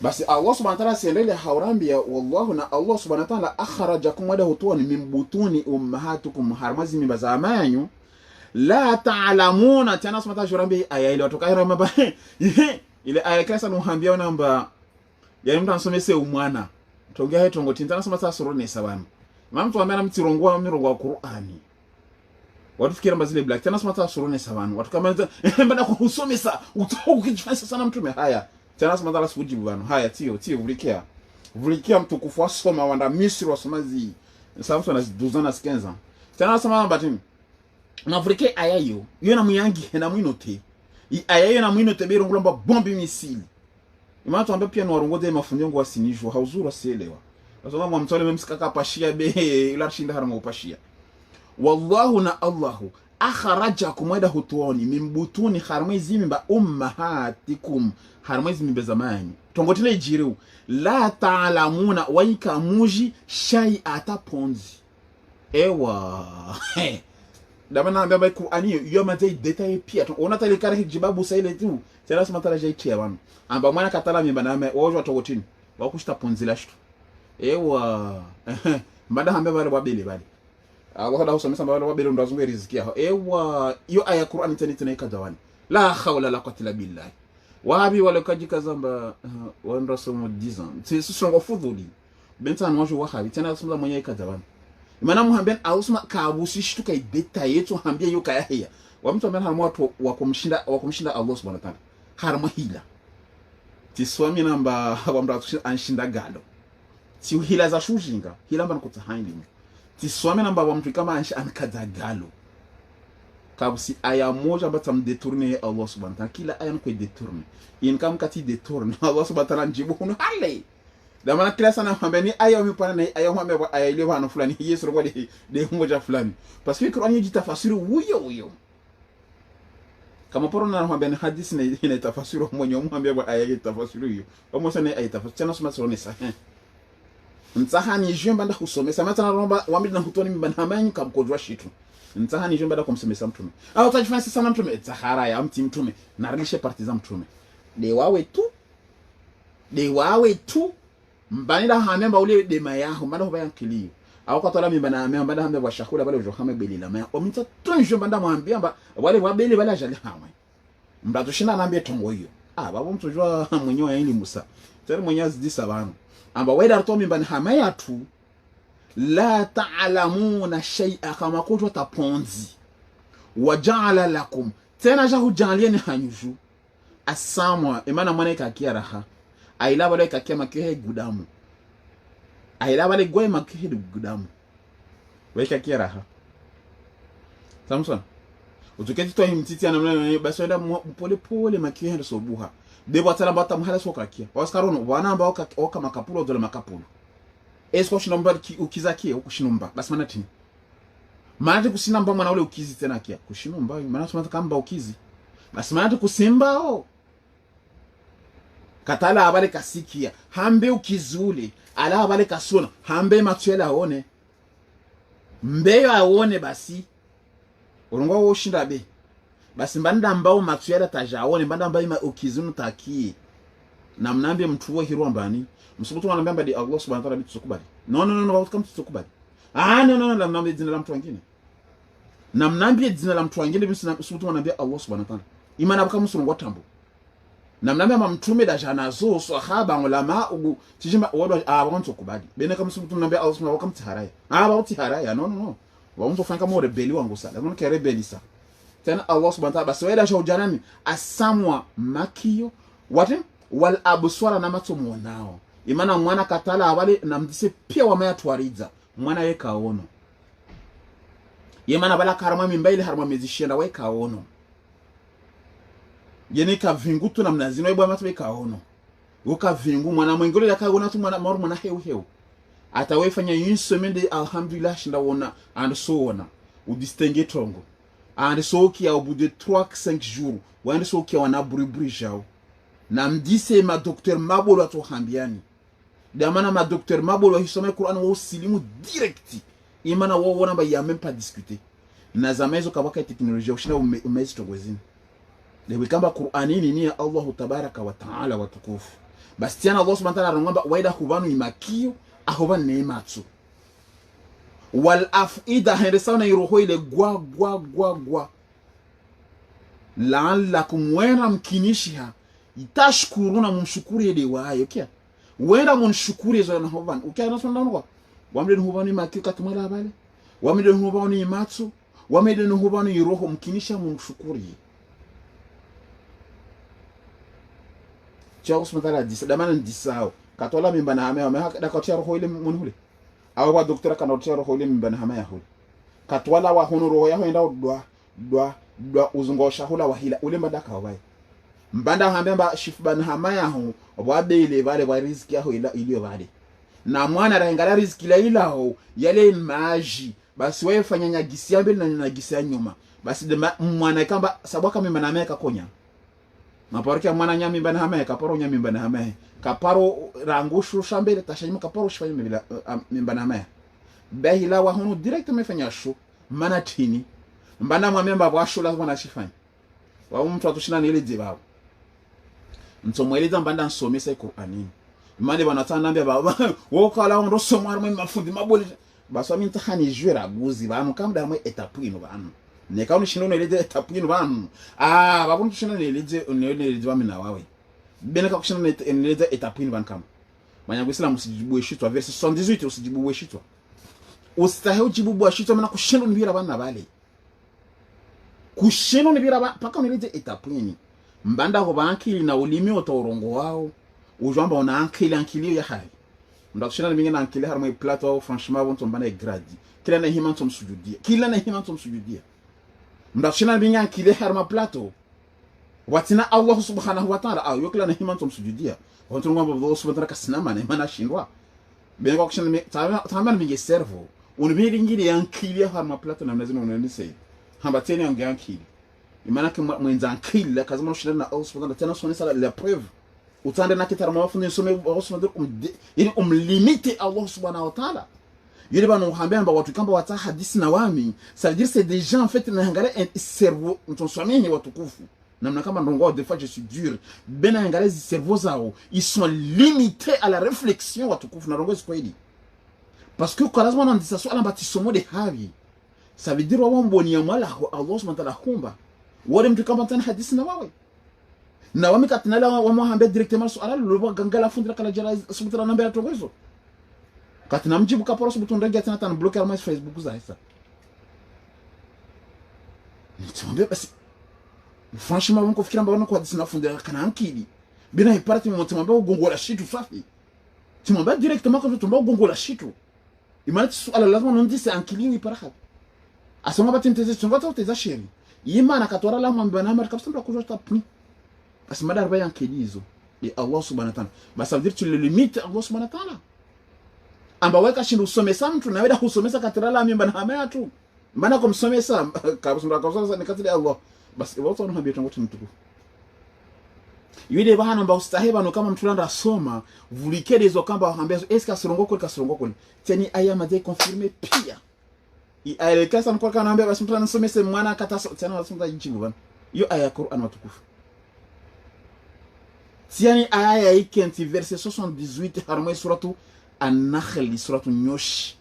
basi Allah subhanahu wa ta'ala siendele haurambia wallahu na Allah subhanahu wa ta'ala akhrajakum wada hutuani min butuni ummahatukum harmazi mimba za amanyu la ta'lamuna tena subhanahu wa ta'ala jurambia aya ile watoka irama ba ile aya kasa nuhambia namba ya mtu ansomese umwana tongea heto ngoti ntana soma sasa surone sabana mtu amana mtirongwa mirongo wa Qur'ani watu fikira mbazile black tena soma sasa surone sabana watu kama mbona kusomesa ukijifanya sana mtume haya tena soma sasa kujibu bana haya tio vulikia mtukufu wasoma wanda Misri wasomazi sababu na 12 na 15 tena soma batini na vulike aya yo na muyangi na mwinote aya yo na mwinote bero ngulomba bombi misili imana tuambia pia nwarongoze mafundiongo wasinijwa hauzuru asielewa nasoma mwa mtole memsikaka pashia be ila shinda harama upashia wallahu na Allahu akhrajakum wada hutuoni mimbutuni harmezi mimba ummahatikum harmezi mimba zamani tongotile jiru la ta'lamuna waika muji shay ataponzi ewa dama na mbaba Qur'ani yo mazai detail pia ona tale kare jibabu saile tu tena sema tala jaitia bana amba mwana katala mimba na wao togotini wakushita ponzila shitu ewa mbada hambe bale babele bale Allah da usomesa bale babele ndo azungu riziki yao ewa hiyo aya Qur'ani tena ikadawani la hawla la quwwata illa billah wahabi wale kajika zamba wanda somo 10 ans c'est songo fudhuli benta anwajo wahabi tena soma mwenye ikadawani imana muhamben ausma kabusi shituka detail yetu hambia yo kaya hiya wa mtu ambaye harimo watu wa kumshinda Allah subhanahu wa ta'ala harimo hila tiswami namba wa mratu anshinda galo si hila za shujinga hila mba nkuta haindi tiswami namba wa mtu kama ankada galo kabusi aya moja mbata mdetourne Allah subhanahu wa ta'ala kila aya nko detourne inkam kati detourne Allah subhanahu wa ta'ala njibu hunu hale damana kila sana hambeni aya umepana na aya mwambe aya ile bana fulani Yesu robo de moja fulani parce que Qur'an yiji tafasiri huyo kama poro na hambeni hadisi na ina tafasiri mwenye mwambe aya ile tafasiri hiyo kama sana aya tafasiri tena soma sura nisa ntahani jemba nda kusomesa matana romba wambi na hutoni mbana hamanyi kamkojwa shitu ntahani jemba nda kumsemesa mtume au utajifanya sana mtume tahara ya mtume narilishe partiza mtume de wawe tu mbanida hamemba ule de mayaho mbada hoba yankilio au katola mimba na amemba mbada hamemba shakula bale ujohame belila maya omita tunjo mbanda mwambia mba wale wabeli bale ajali hamwe mbado shina naambia tongo hiyo babo mtujua mwenyewe ya ili Musa tena mwenyewe zidisa bana amba weda arto mimba na hamaya tu la ta'lamuna shay'a kama kutwa taponzi waja'ala lakum tena jahu jalieni hanyuju asamwa imana mwana ikakia raha aila bale kakia makihe gudamu aila bale goy makihe gudamu weka kia raha Samson utuketi to himtiti anamna basi wenda pole makihe so buha debo atala bata mhala so kakia waskarono wana amba oka makapulo dola makapulo esko shinomba ukizakie ukushinomba basi maana tini maana kusinamba mwana ule ukizi tena kia kushinomba maana tunataka kamba ukizi basi maana kusimba katala abale kasikia hambe ukizule ala abale kasona hambe matuela aone mbeyo aone basi ulongo wo shinda be basi mbanda ambao matuela tajaone mbanda ambao ukizunu taki na mnambie mtu wa hirwa mbani msubutu anambia mbadi Allah subhanahu wa ta'ala bitusukubali no kama tusukubali no la mnambie jina la mtu mwingine na mnambie jina la mtu mwingine msubutu anambia Allah subhanahu wa ta'ala imana baka musulungu watambo na mnambia mtume da janazo sahaba ulama ugu tijima wado abantu kubali bene kama msubutu anambia Allah subhanahu wa ta'ala ba utiharaya no wa mtu fanya kama rebeli wangu sana ndio ke rebeli sa tena Allah subhanahu wa ta'ala basi wala shaujanani asamwa makio wate wal abswara na mato muonao imana mwana katala abale na mdise pia wamaya tuariza mwana yeka ono yemana bala karama mimbaile harma mezishenda weka ono yene ka vingu tu na mnazino ebwa matu weka ono uka vingu mwana mwingole yaka ona tu mwana mwana heu atawe fanya une semaine de alhamdulillah shinda wona and so wona u distinguer tongo and so ki au bout de 3-5 jours wende so ki wana bribri jao na mdise ma docteur mabolo atohambiani damana ma docteur mabolo hisome Qur'an wa silimu directi imana wa wona ba ya même pas discuter na zamezo kabaka teknolojia ushina umezi togozini lewe kamba Qur'anini ni Allah tabaraka wa taala watukufu basi tiana Allah subhanahu wa ta'ala ngamba waida hubanu imakio ahoba neematsu wal afida hendesauna iroho ile gwa la'allakum wena mkinishiha itashkuruna mumshukuri ile wayo kia wenda munshukuri zo na hoban ukia na sonda ngo wamde hubani makika tumala bale wamde hubani matsu wamde hubani iroho mkinisha mumshukuri cha usmatala disa damana ndisao katola mimba na hama da roho ile munhule awa wa doktora kana roho ile mimba na hama ya hule katwala wa hono roho ya enda dwa uzungosha hula wahila ule madaka wabaye mbanda hambemba shifban hamaya ho obwabele bale wa riziki yaho iliyo bale na mwana rahengala riziki la ilaho yale maji basi wewe fanya nyagisi ya mbele na nyagisi ya nyuma basi mwana kamba sabwaka mimba na meka konya maporika mwana nyami mbana hamaya kaparo nyami mbana hamaya kaparo rangushu shambele tashanyima kaparo shifanya mimba na hamaya bahila wa hono direct mefanya shu mana tini mbana mwamemba bwashu lazima na shifanya wa mtu atushina ni ile jibao mtomweleza mbanda nsomesa Qur'anini imani banatana nambia baba wokala ndo somar mwe mafundi mabole baswa minta hani jwera buzi bamu kamda mwe etapino bamu neka unishino neleze etapino bamu babu tushina neleze bamina wawe beneka kushina neleze etapino bamu kama manyagwisila musijibu eshitwa verse 78 usijibu eshitwa ustahe ujibu eshitwa mana kushino nibira bana bale kushino nibira paka neleze etapino mbanda ko bankili na ulimi otorongo wao ujamba ona ankili ya hai ndakshina mingi na ankili harmo plateau franchement bon tombana gradi kila na hima tom sujudia ndakshina mingi ankili harmo plateau watina Allah subhanahu wa ta'ala yokla na hima tom sujudia wonto ngomba bo subhanahu kasnama na mana shindwa bengo akshina mi tamba mingi servo unibiri ngiri ankili harmo plateau na mnazino unani sei hamba tena yangi ankili imana ke mwenza ankili kazama shina na Allah subhanahu wa ta'ala tena sonesa la preuve utande na kitara mafundi some osoma ili limite Allah subhanahu wa ta'ala yule bana uhambia amba watu kamba wata hadisi na wami ça veut dire c'est des gens en fait na ngale cerveau mtonswamini watukufu namna kama ndongo des fois je suis dur bena ngale cerveau zao ils sont limités à la réflexion watukufu na ndongo kweli parce que quand lazima ndisa so alamba tisomo de havi ça veut dire wa mboni ya mwala Allah subhanahu wa ta'ala kumba wale mtu kamba tana hadisi na wawe na wami katinala wamwambia directement suala lubo gangala fundira kala jara subutana namba ya togozo katina mjibu kaporo subutunda ngia tena tan bloquer ma Facebook za hisa nitumbe basi franchement mko fikira mbona kwa disina fundira kana ankili bina iparati mtumba ugongola shitu safi tumba directement kwa tumba ugongola shitu imani suala lazima nondise ankili ni paraha asoma batimteze tumba teza sheri yimana katwara la mwamba na mara kapsamba kujota pni parce que madar bayan kedizo et Allah subhanahu wa ta'ala bah ça veut dire tu le limites Allah subhanahu wa ta'ala amba weka shindu usomesa mtu na weda kusomesa katirala mimba na hamea tu mbana kumsomesa kabusunda kabusunda nikatile Allah basi watu wanahambia tangote mtukufu yule bahana mba ustaheba no kama mtu landa soma vulikede zo kamba hambia eska kasirongoko teni aya madai confirmer pia ile kasa mko kana ambia basi mtu anasomesa mwana kata tena wasomesa jibu bana yo aya Qur'an watukufu tiani aya ikenti verset 78 harmwe suratu an-Nahl suratu Nyosh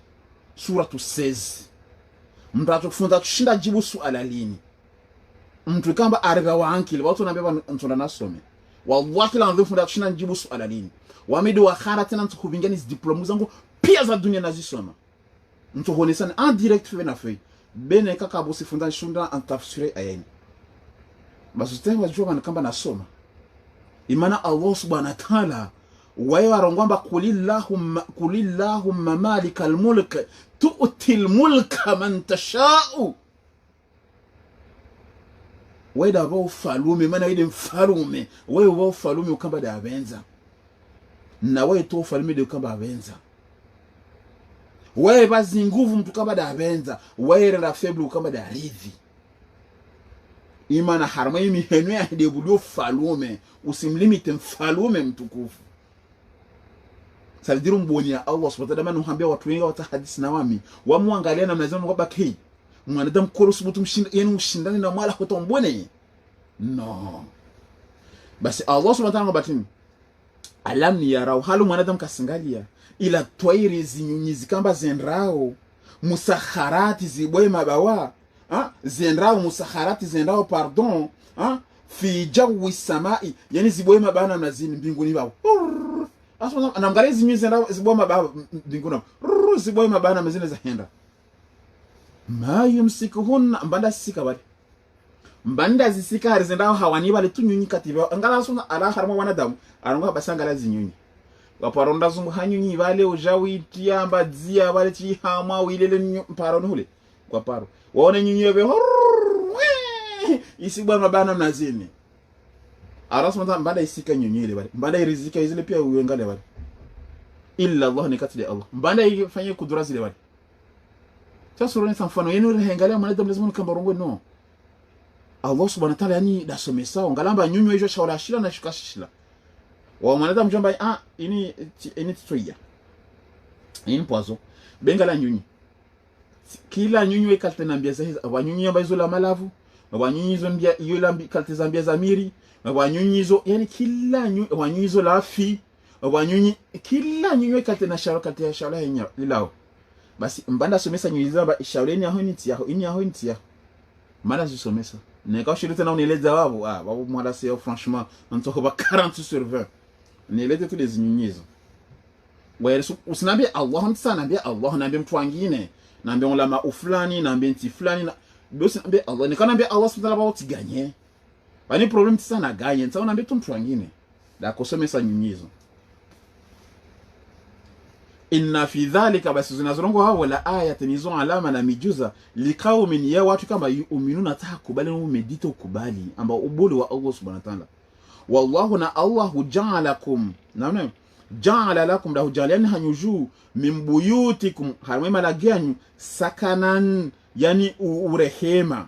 suratu 16 mtu atufunza tushinda jibu suala lini mtu kamba arga wa ankili watu wanaambia mtu nasome wallahi la ndifunda tushinda jibu suala lini wamidi wa khara tena mtu kubingani diplomu zangu pia za dunia nazisoma mtu honesana en direct fait na fait bene kaka bosi funda shunda en tafsiri ayeni basi tena wajua kamba nasoma imana Allah subhanahu wa ta'ala waya rongwamba kulillahumma malikal mulk tu'til mulka man tasha'u weda ba ufalume mana ile mfalume wewe wa ufalume ukamba da abenza na wewe to ufalume de ukamba abenza wewe bazi nguvu mtu kamba da abenza wewe na faible ukamba da ridhi imana harma imi henu ya de bulo falume usimlimite mfalume mtukufu salidiru mbonya Allah subhanahu wa ta'ala nuhambia watu wengi wata hadisi na wami wamwangalia na mnazama kwamba kei mwanadamu koro subutu mshinda yenu ushindani na mwala kutombone no basi Allah subhanahu wa ta'ala batini alam yarau halu mwanadamu kasingalia ila twairi zinyunyizi kamba zenrao musakharati ziboye mabawa zenrao musakharati zenrao pardon fi jawi samai yani ziboye mabana mnazini mbinguni bao asema anamgalia zinyunyizi zenrao ziboye mabawa mbinguni ziboye mabana mazine za henda ma yumsikuhun mbanda sika bali mbanda zisika harizendao hawani bali tunyunyi katiba angala sona ala harma wanadamu aronga basangala zinyunyi waparonda zungu hanyunyi bale ujawi tiamba dzia bale ti hama wilele mparono hule kwa paro waone nyunyi yobe isibwa mabana mnazini arasma mbanda isika nyunyi ile bale mbanda irizika izile pia uengale bale illa Allah ni katili Allah mbanda ifanye kudura zile bale sasa roni mfano yenu rengalia mwanadamu lazima nikambarongo no Allah subhanahu wa ta'ala yani dasomesa ngalamba nyunyu hizo shaula shila na shikashila wa mwanadamu jamba ini tsoya ini poazo bengala nyunyu kila nyunyu ikalte na mbia za wanyunyu ambazo la malavu wanyunyu hizo mbia yola kalte za mbia za miri wanyunyu hizo yani kila wanyunyu hizo la fi wanyunyu kila nyunyu ikalte na shaula kalte ya shaula yenyewe lilao basi mbanda somesa nyuliza ba shauleni aho niti yaho ini aho niti yaho mala zisomesa neka shirite na uneleza wabo wabo mwala sio franchement ntoko ba 40/20 nelete tu les nyunyizo wewe usinambie Allah ntsa nambie Allah nambie mtu wengine nambie ulama ufulani nambie nti fulani na bosi nambie Allah nikanambie Allah subhanahu wa ta'ala ganye bani problem sana ganye ntsa nambie tu mtu wengine da kusomesa nyunyizo inna fi dhalika basi zinazorongo hao wala ayatin hizo alama na mijuza liqaumin ya watu kama yu'minuna takubali na umedito kubali ambao ubuli wa Allah subhanahu wa ta'ala wallahu na Allahu ja'alakum naona ja'ala lakum da hujaliani hanyuju min buyutikum harwe malaganyu sakanan yani urehema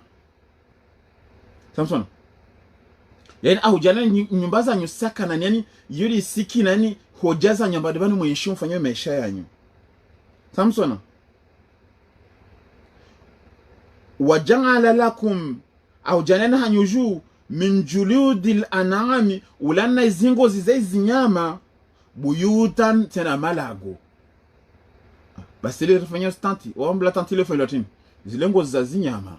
Samson yani hujaliani nyumba za nyusakanan yani yuri siki nani hojaza nyamba dibani mwenye mfanyo maisha yanyu Samsona waja'ala lakum au janana hanyuju min juludil an'ami ulana zingo zizai nyama buyutan tena malago basi ile tufanya stanti waambla tanti ile fanya latini zile ngozi za zinyama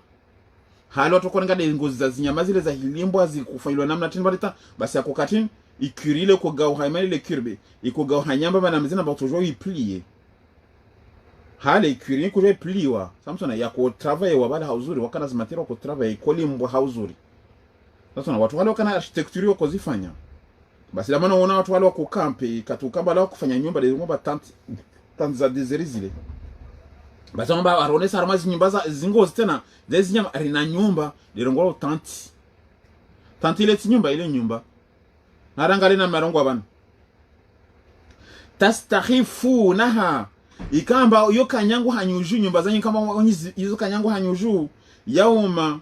halo tokonga de ngozi za zinyama zile za hilimbwa zikufanywa namna tini balita basi akokatini ikirile ko gaw haimali le kirbe iko gaw hanyamba bana mzina ba toujours y plier hale ikiri ko je pliwa Samsona ya ko travailler wa bala hauzuri wakana zimatiro ko travailler ko limbo hauzuri sasa watu wale wakana architecture wako zifanya basi la maana unaona watu wale wako kampe katukamba la kufanya nyumba de ngomba tanti za desert zile basi ngomba aronesa armazi nyumba za zingozi tena zezi nyama rina nyumba de ngolo tanti ile nyumba ile nyumba narangale na marongo abantu tastakhifunaha ikamba yo kanyangu hanyuju nyumba zanyu kama hizo kanyangu hanyuju yauma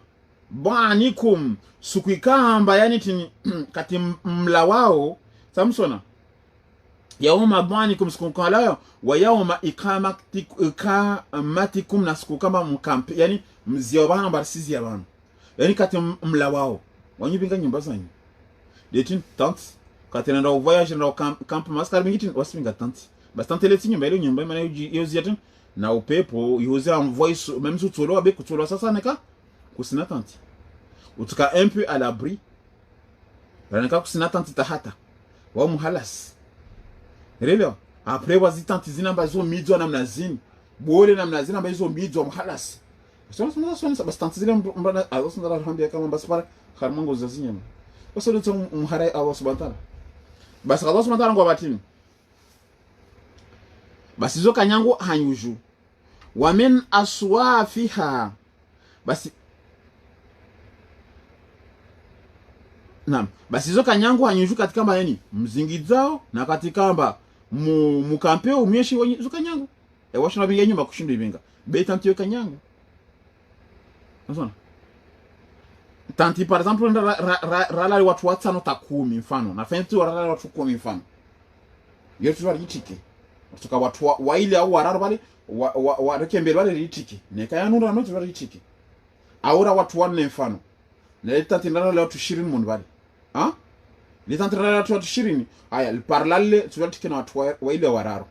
banikum siku ikamba yani tini kati mla wao samsona yauma banikum siku kala wa yauma ikamatikum na siku kama mkampe yani mzio bana barisizi ya bana yani kati mla wao wanyupinga nyumba zanyu detin tant kati nenda voyage nenda camp maskar mingiti wasipinga tant basi tant ile nyumba ile nyumba maana yozi yatin na upepo yozi en voice même sous tsolo abe kutsolo sasa neka kusina tant utuka un peu à l'abri neka kusina tant tahata wa muhalas relo après wazi tant zina bazo midzo na mnazini bole na mnazini bazo midzo muhalas sasa basi tant zile mbona azo ndara hambia kama basi para kharmango zazinyama basi ndo muharai Allah subhanahu wa ta'ala basi Allah subhanahu wa ta'ala ngwa batini basi zo kanyangu hanyuju wa min aswafiha basi basi zo kanyangu hanyuju katika kamba yani mzingizao na katika kamba mukampe umyeshi wa zo kanyangu washona binga nyumba kushinda ibinga beta ntiyo kanyangu nasona tanti par exemple rala watu watano takumi mfano na fenti rala watu 10 mfano yetu walitike tuka watu wa ile au wararo bali wa rekembele bali litike neka yanura no tuwa litike aura watu 4 mfano na tanti rala watu 20 mundu bali tanti rala watu 20 aya parlale tuwa litike na watu wa ile wararo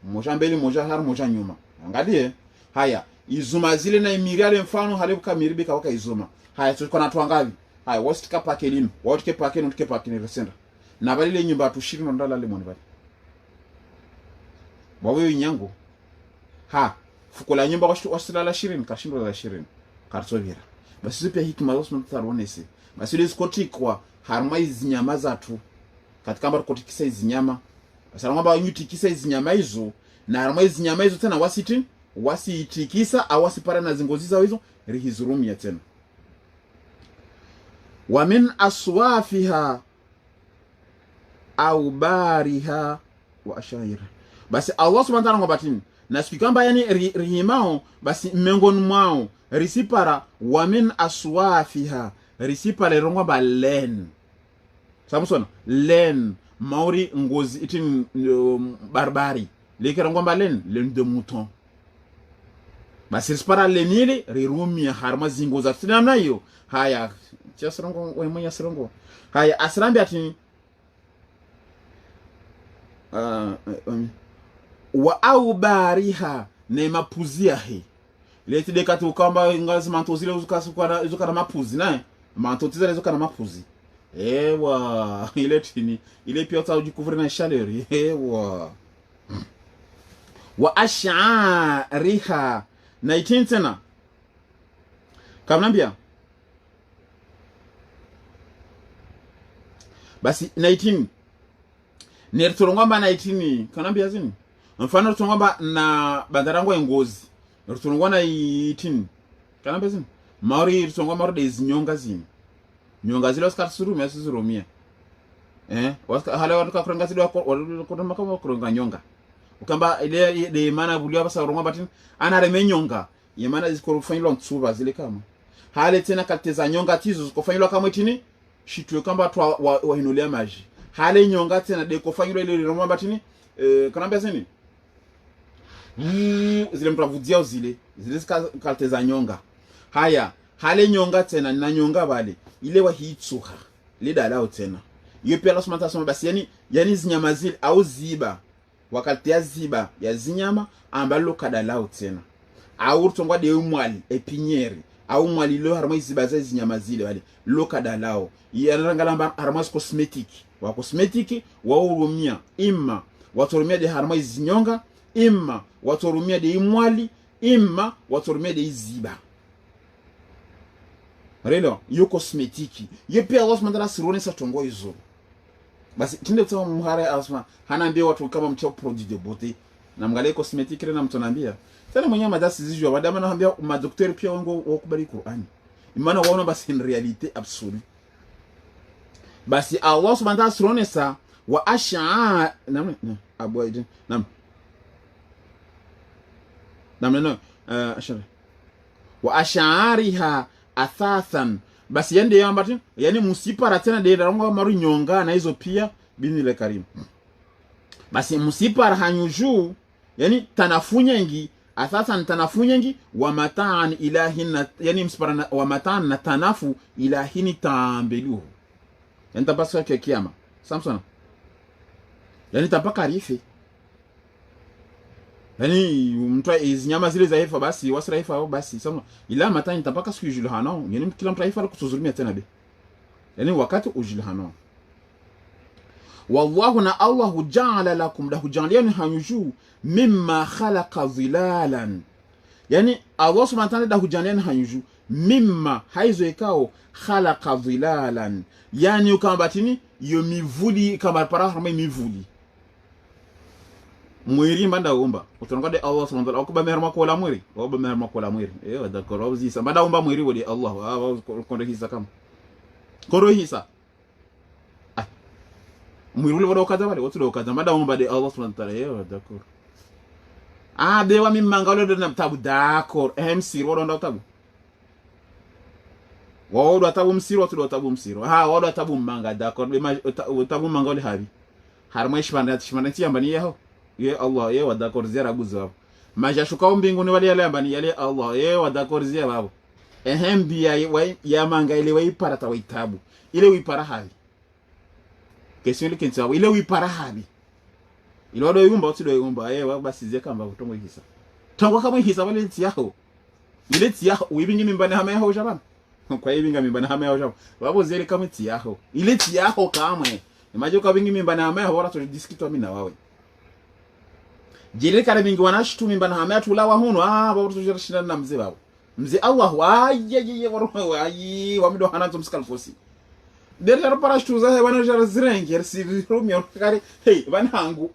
moja mbele moja har moja nyuma angalie haya izuma zile na imiriale mfano halebu kamiribe kawaka izuma haya tuko na twangavi haya wastika pakelino watike pakeno tike pakeni resenda na bali le nyumba tushirino ndala le moni bali bawe nyango fukula nyumba wasila la shirini kashindo la shirini kartovira basi zipya hikima zote mtaronese basi ile skoti kwa harma izinyama zatu katika mbar kotikisa izinyama basi ngamba yutikisa izinyama hizo na harma izinyama hizo tena wasiitikisa au wasipara na zingozi zao hizo rihizurumia tena wa min aswafiha au bariha wa ashaira basi Allah subhanahu wa ta'ala ngobatini na sikikamba yani rihimao basi mengoni mwao risipara wa min aswafiha risipara rongo ba len samsona len mauri ngozi itin barbari leke rongo ba len de mouton basi risipara lenile rirumia harma zingoza tinamna hiyo haya chasrongo wemonya srongo haya asrambi ati wa au bariha ne mapuzia he leti dekati ukamba ngazi mantozile uzuka na mapuzi nae mantozile uzuka na mapuzi ewa ile tini ile pia utajikuvuri na shaleri ewa wa ash'ariha na itintena kamnambia basi 19 nerturongwamba 19 kanambia zini mfano turongwamba na bandarango engozi nerturongwa na 18 kanambia zini mauri turongwamba rode zinyonga zini nyonga zile waska surumi asizurumia waska watu kakurenga zile wakona kama kurenga nyonga ukamba ile de mana bulia basa rongwamba tin ana reme nyonga yemana zikorufanyilwa ntsuba zile kama hale tena kateza nyonga tizo zikofanyilwa kama itini shitwe kamba twa wahinulia maji hale nyonga tena de kofanyilwa ile rongwamba tini kanambia zini zile mtavudzia zile kateza nyonga haya hale nyonga tena na nyonga bale ile wa hitsuha lida lao tena iyo pia lasoma tasoma basi yani zinyama zile au ziba wakati ya ziba ya zinyama ambalo kadalao tena au tongwa de umwali epinyeri au mwali lo harma ziba za zinyama zile wale lo kadalao yanangala harma cosmetic wa cosmetic wa urumia imma watorumia de harma zinyonga imma watorumia de imwali imma watorumia de ziba relo yo cosmetiki ye pia Allah mandala sirone sa tongo izo basi tinde tsawa muhare asma hanaambia watu kama mtio produit de beauté na mngale cosmetiki na mtu anaambia tena mwenye madasi zijua wadama naambia madaktari pia wango wakubali Qur'ani imana waona basi in realite absolue basi Allah subhanahu wa ta'ala sirone sa wa asha namna abuaide nam namna ashara wa ash'ariha athathan, basi yende yambati yani musipara tena de rango maru nyonga na hizo pia bini le karim. Basi musipara hanyuju yani tanafunyengi athathan tanafunyengi wa mataan ilahin, yani msipara wa mataan na tanafu ilahini tambeluhu, yani tabasa kwa kiyama samsona, yani tabaka rifi, yani mtu nyama zile zaifa basi wasiraifa au basi sama ila matani tabaka siku julhano, yani kila mtu aifa kutuzulumia tena be, yani wakati ujulhano. Wallahu na Allahu ja'ala lakum, lahu ja'aliyani hanyuju mimma khalaqa dhilalan, yani Allah subhanahu wa ta'ala lahu ja'aliyani hanyuju mimma haizo ikao khalaqa dhilalan, yani ukambatini yo mivuli kama para harma mivuli mwiri mbanda umba utonga de Allah subhanahu wa ta'ala okuba merma ko la mwiri oba merma ko la mwiri d'accord ozi sa mbanda umba mwiri wodi Allah ko hisa kama koro hisa mwiri wole wodo kaza wale wotu do kaza mbanda umba de Allah subhanahu wa ta'ala d'accord be wa mimanga wole do na tabu d'accord MC wodo ndo tabu wodo atabu msiro wotu do tabu msiro wodo atabu manga d'accord be tabu manga wole habi harma shibanda tiambani yaho ye Allah ye wadakor zia buzo maja shuka mbinguni wale yale ambani yale Allah ye wadakor zia babo bia ya manga ile waipara ta waitabu ile wipara habi kesho ile kinsa ile wipara habi ile wado yumba otido yumba ye basi zia kamba utongo hisa tango kama hisa wale tiaho ile tiaho wibingi mimbani hama yaho jabana kwa ibinga mimbani hama yaho jabana babo zile kama tiaho ile tiaho kamwe imaje kwa bingi mimbani hama yaho wala to diskito mimi na wawe jile kare mingi wanashitu mimba na hamaya tulawa hunu babo tujirashina na mzee babo mzee Allah waye waro wayi wamido hanazo mskalfosi dele parashtu za bana jar zrengi rsi romi kare hey bana hangu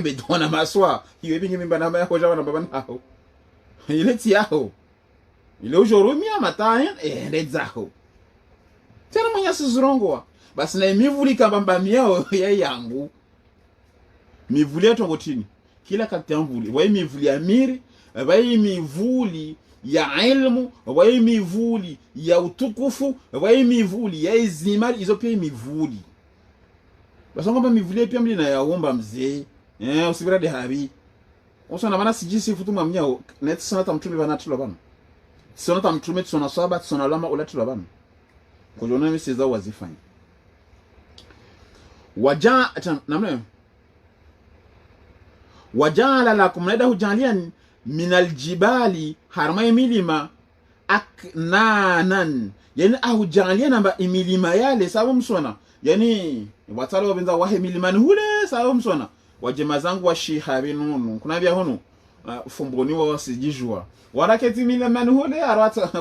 be dona maswa hiyo bingi mimba na hamaya ko jabana baba naho ile tiaho ile ujorumi amatayen ndezako tena mwenye sizrongo basi na mivuli kamba miao ya yangu mivuli yetu ngotini kila kati mvuli wai mivuli ya miri wai mivuli ya ilmu wai mivuli ya utukufu wai mivuli ya izimari izo pia mivuli basi ngomba mivuli pia mli na yaomba mzee usibira de habi usona bana sijisi futuma mnyao net sana tamtume bana tulo bana sana tamtume tsona saba tsona lama ulatulo bana kujona mimi siza wazifanya waja namna wajala lakum nadahu jalian minal jibali harma milima aknanan, yani jalian amba milima yale sababu msona yani watalo benza wahe milimani hule sababu msona wajema zangu wa shihabi nunu kuna bia hono fumboni wa sijijua waraketi milimani hule arwata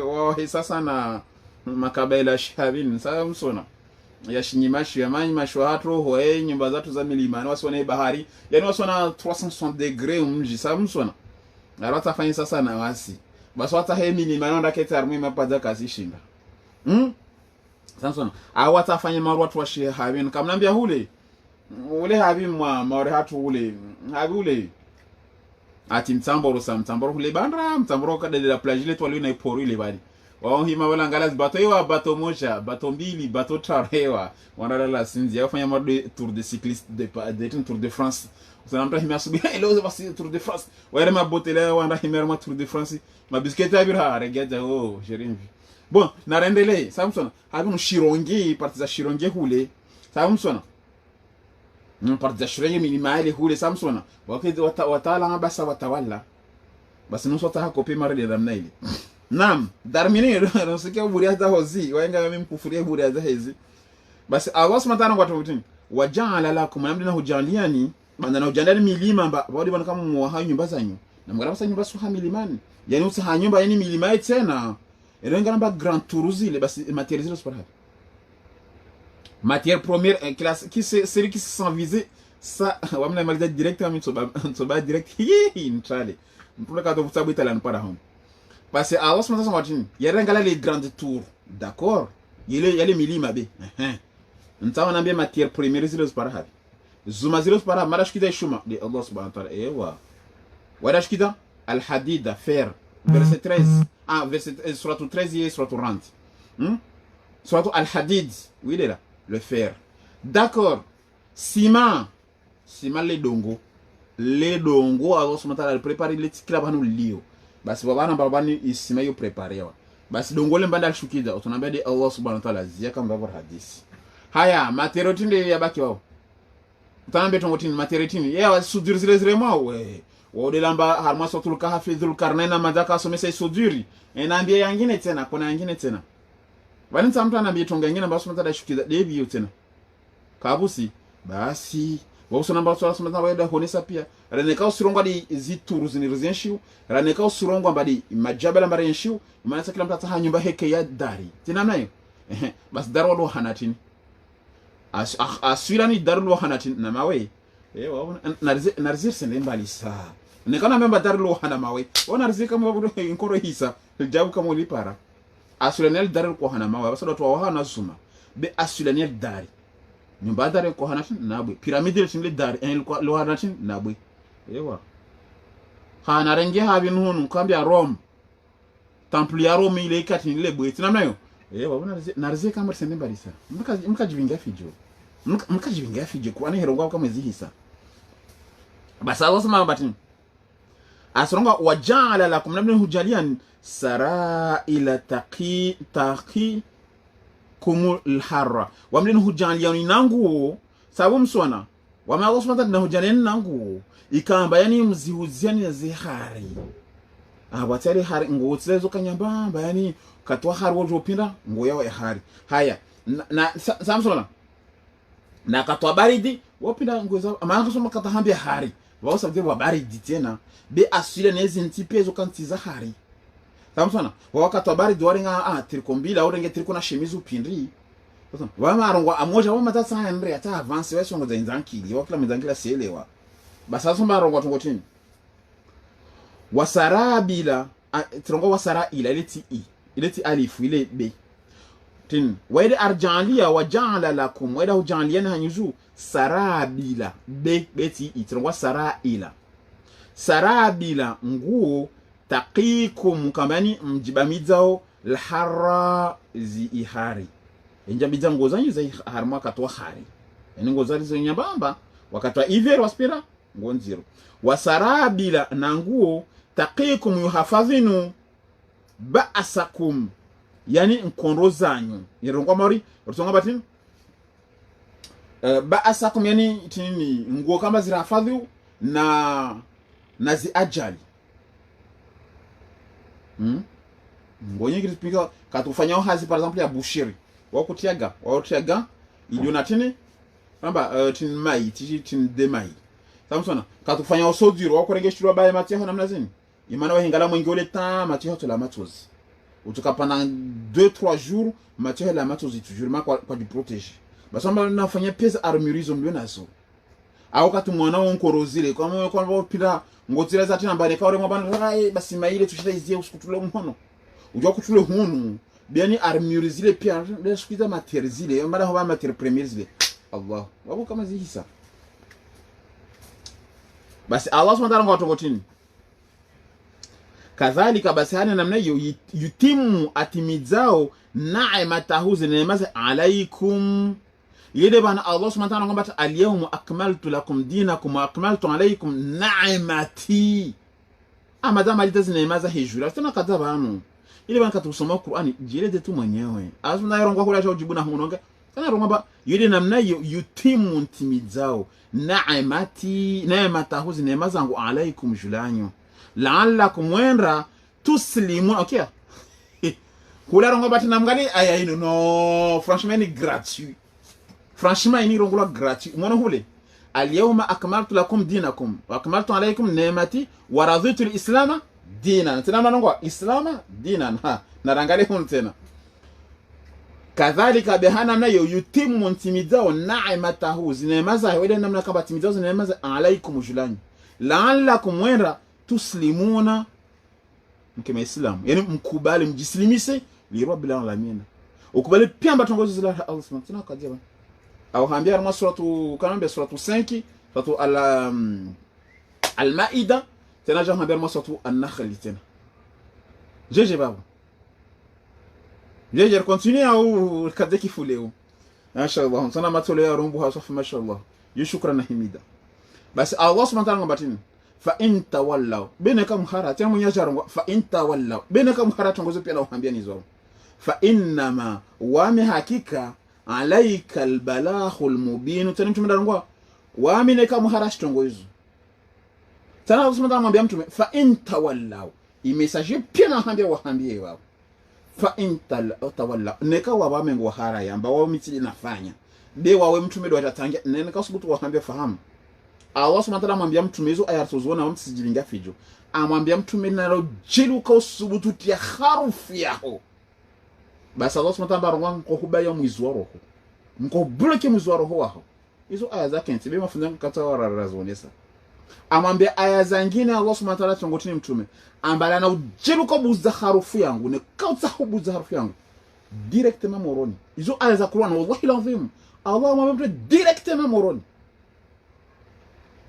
wa sasa na makabila shihabin sababu msona ya shinyimashi ya manyi mashwatro hoe nyumba zatu za milimani wasona bahari yani wasona 360 degree mji sababu msona arata fanya sasa na wasi basi wata he milimani ndo kete armu mapaza kazi shinda sasa awata fanya maru watu wa shihabin kamnambia ule habin maore hatu ule habi ule ati mtamboro hule bandra mtamboro kada de la plage ile toile na iporu ile bali wao hima wala ngalazi bato ewa bato moja bato mbili bato tarewa wanalala sinzi yafanya madu tour de cycliste de tour de France usanamta hima subi leo basi tour de France wale mabotele wanda hima tour de France mabisketa bira regeza jerimvi bon na rendele samson habu shirongi parti za shirongi hule samson parti za shirongi minimali hule samson wakati watala ngabasa watawala basi nusu hako pe mara de namna ile nam darmini nosikia buria za hozi waenga mimi mkufuria buria za hizi basi Allah subhanahu wa ta'ala waja'ala lakum amdina hujaliani banda na hujaliani milima bodi bana kama mwa nyumba zanyu na mgarabasa nyumba suha milimani yani usaha nyumba yani milima tena elenga namba grand touruzile basi matière zile super matière première classe qui c'est qui se sent visé ça wamna maliza directement msoba direct intrale mpula kato kutabu italian para home parce que Allah subhanahu wa ta'ala yerengala les grandes tours d'accord yale milima be ntawa nambia matière première zile super habi zuma zile super mara shikida shuma de Allah subhanahu wa ta'ala wala shikida al-hadida fer verset 13 verset suratu 13 et suratu 30 suratu al-hadid oui il est là le fer d'accord ciment les dongo Allah subhanahu wa ta'ala préparer les tikila banu lio basi babana babani isima yo préparer wa basi dongo le mbanda shukida utunambia de Allah subhanahu wa ta'ala zia kama baba hadisi haya materiotinde yabaki wao utanambia tongotini materiotini ya sudiri zile we wode lamba harma sotul kahfi dhul karnaina madaka somesa sudiri enaambia yangine tena kuna yangine tena bali mtu anaambia tonga yangine basi subhanahu wa ta'ala shukida debi yo tena kabusi basi wauso namba swala sumata wada honesa pia raneka usirongwa di zituru zinirizienshiu raneka usirongwa mbadi majabala mbarienshiu imanasa kila mtu ha nyumba heke ya dari tina nayo bas darwa lo hanatin aswirani darwa hanatin na mawe waona narizir sende mbali sa nekana memba darwa hana mawe wana narizir kama wabudo inkoro hisa jabu kama ulipara aswiranel darwa ko hana mawe basado to wa hana suma be aswiranel dari nyumba dare ko hanatin nabwe piramide le tinle dare en lo hanatin nabwe ewa hana renge habi nunu kambia Rome temple ya Rome ile ikati ile bwe tinamna yo ewa bona narze kama sende barisa mkajivinga fijo kwa ni heronga kama zihisa basa Allah sama batin asronga waja'ala lakum nabni hujalian sara ila taqi kumul harra wamlin hujjan yani nangu sabu mswana wama Allah subhanahu wa ta'ala hujjan nangu ikamba yani mzihuziani ya zihari watari hari ngotsezo kanyamba yani katwa hari wojo pinda ngoya wa hari haya na samsona na katwa baridi wopinda ngoza amanga soma katahambia hari wao sabde wa baridi tena be asile nezi ntipezo kantiza hari tamsona wakati habari dwaringa trikombila urenge triko na chemise upindri wama arongwa amoja wama tatsa andre ata avance weso ngoza inzankili wakila mizangila sielewa basa somba arongwa tongotini wasarabila trongo wasaraila ileti alif ile b tin waide arjanlia waja'ala lakum waida hujanliana hanyuzu sarabila beti trongo sarabila nguo taqikum kamani mjibamizao lharra zi ihari enjabiza ngozanyu za harma katwa hari yani ngozali zo nyambamba wakatwa iver waspira ngonziro wasarabila na nguo taqikum yuhafadhinu ba'asakum yani nkondo zanyu yerongwa mari rutonga batin ba'asakum yani tini nguo kama zirafadhu na zi ajali ngonye kiripika katufanya hazi par exemple ya boucherie wakutiaga ilionatini namba tin mai tin de mai samsona katufanya osodiro wakorengeshirwa baye matiho namna zini imana wahingala mwingi ole ta matiho to la matozi utuka pendant 2-3 jours matiho la matozi toujours ma kwa du protéger basamba nafanya pesa armurizo mbionaso au katumwana onkorozile kwa pira ngotira zati nambane kaore mwabana basi maile tushita izie usikutule mhono ujua kutule hunu biani armurizile pia ndio sikuiza materizile mbada hoba mater premierzile Allah wabu kama zihisa basi Allah subhanahu wa ta'ala ngotongotini kadhalika basi hana namna yutimu atimizao na'imatahu zinemaza alaikum yede bana Allah subhanahu wa ta'ala ngomba al-yawma akmaltu lakum dinakum wa akmaltu alaykum ni'mati amadama litazinaemaza hijura tuna kadaba anu ile bana katusoma Qur'ani jile zetu mwenyewe azuna yorongwa kula cha ujibu na hunonga kana rongwa yede namna yutimu ntimizao ni'matahu zinemaza ngu alaykum julanyo la'allakum wenra tuslimu okay kula rongwa batina mgali aya ino no franchement ni gratuit franchement ini rongola gratuit mwana hule al-yawma akmaltu lakum dinakum wa akmaltu alaykum ni'mati wa raditu al-islam dinan tena manongwa islama dinan narangale hun tena kadhalika behana nayo yutimu ntimizao na'imatahu zinemaza wede namna kama timizao zinemaza alaykum julani la'allakum wenra tuslimuna mkema islam yani mkubali mjislimise li rabbil alamin ukubali pia mbatongozo zila Allah subhanahu wa ta'ala au hambia ma suratu kanambia suratu 5 suratu al-maida tena jaha mbele mo surtout an-nakhl tena jeje babu jeje continue au kadde kifuleo mashallah sana matolo ya rumbu hasofu mashallah yushukran na himida basi Allah subhanahu wa ta'ala ngabatini fa in tawallaw beneka mhara tena mwenye jarongo fa in tawallaw beneka mhara tongozo pia na uhambia nizo fa innama wami hakika alaika albalaghul mubin tena mtume darongwa wami neka mhara tongozo tena Allah subhanahu wa ta'ala mwambia mtume fa in tawallaw imesaje pia na uhambie wao fa in tawallaw neka wabame ngo hara yamba wao mitili nafanya de wawe mtume ndo atatangia neka subutu wahambia fahamu Allah subhanahu wa ta'ala mwambia mtume hizo aya tuzona wa msijilinga fijo amwambia mtume nalo jilu ka usubutu tia harufu yako basi Allah subhanahu wa ta'ala barongwa ko hubaya mwizi wa roho mko bloke mwizi wa roho wao hizo aya zake ntibe mafunzo kata warazonesa amwambia aya zingine Allah subhanahu wa ta'ala tongotini mtume ambala na jilu ka buza harufu yangu ne kauta hubuza harufu yangu directement moroni hizo aya za Qur'an wallahi lazim Allah mwambia directement moroni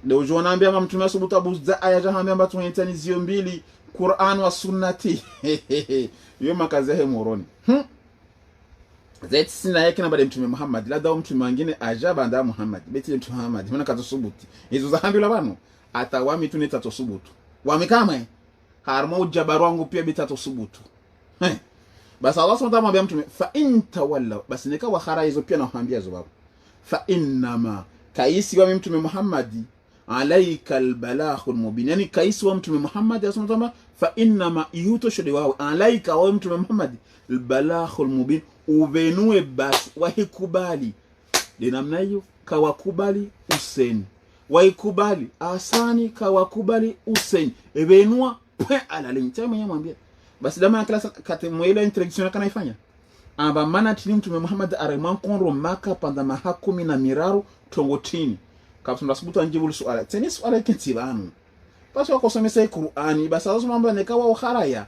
leo jona ambia mtume asubuta buzza aya jahamia mba tunaitani zio mbili Qur'an wa sunnati yo makazi he moroni zaidi sina yake na baada mtume Muhammad la dawo mtume mwingine ajaba nda Muhammad beti mtume Muhammad mwana katusubuti hizo zahambi la bano atawami tunita tosubutu wamekama harmo jabaru wangu pia bitatosubutu basi Allah subhanahu wa ta'ala mtume fa in tawalla basi nikawa khara hizo pia nawaambia hizo baba fa inma kaisi wa mtume Muhammad alaika albalaghul mubin yani kaisi wa mtume Muhammad asema fa inma yutoshodi wao alaika wa mtume Muhammad albalaghul mubin uvenue basi wahikubali linamna hiyo kawakubali useni waikubali asani kawakubali useni evenua pe alalini chama yamwambia basi dama klasa katemwele introduction kana ifanya amba mana tini mtume Muhammad areman konro maka panda mahakumi na miraru tongotini kapsunda subuta njibulu suala teni suala kentibanu basi wakosomesa Qur'ani basi Allah subhanahu nekawa ukharaya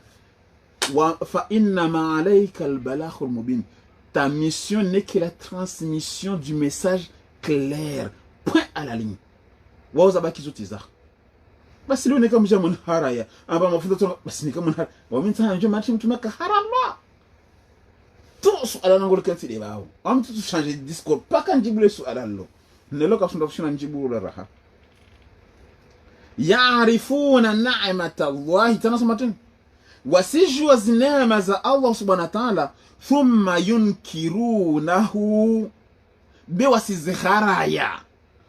wa fa inna ma alayka albalaghul mubin ta mission n'est que la transmission du message clair point à la ligne wauza baki zote za basi leo neka mja munharaya amba mafuta to basi neka munhara wa minta njo mati mtume ka harama to suala nangolo kentide bawo am tu changer discours paka njibule suala lo nelo ka sunda kushina njibulu raha yaarifuna ni'mata Allah tanasamatin wasijwa zinema za Allah subhanahu wa ta'ala thumma yunkirunahu be wasizikharaya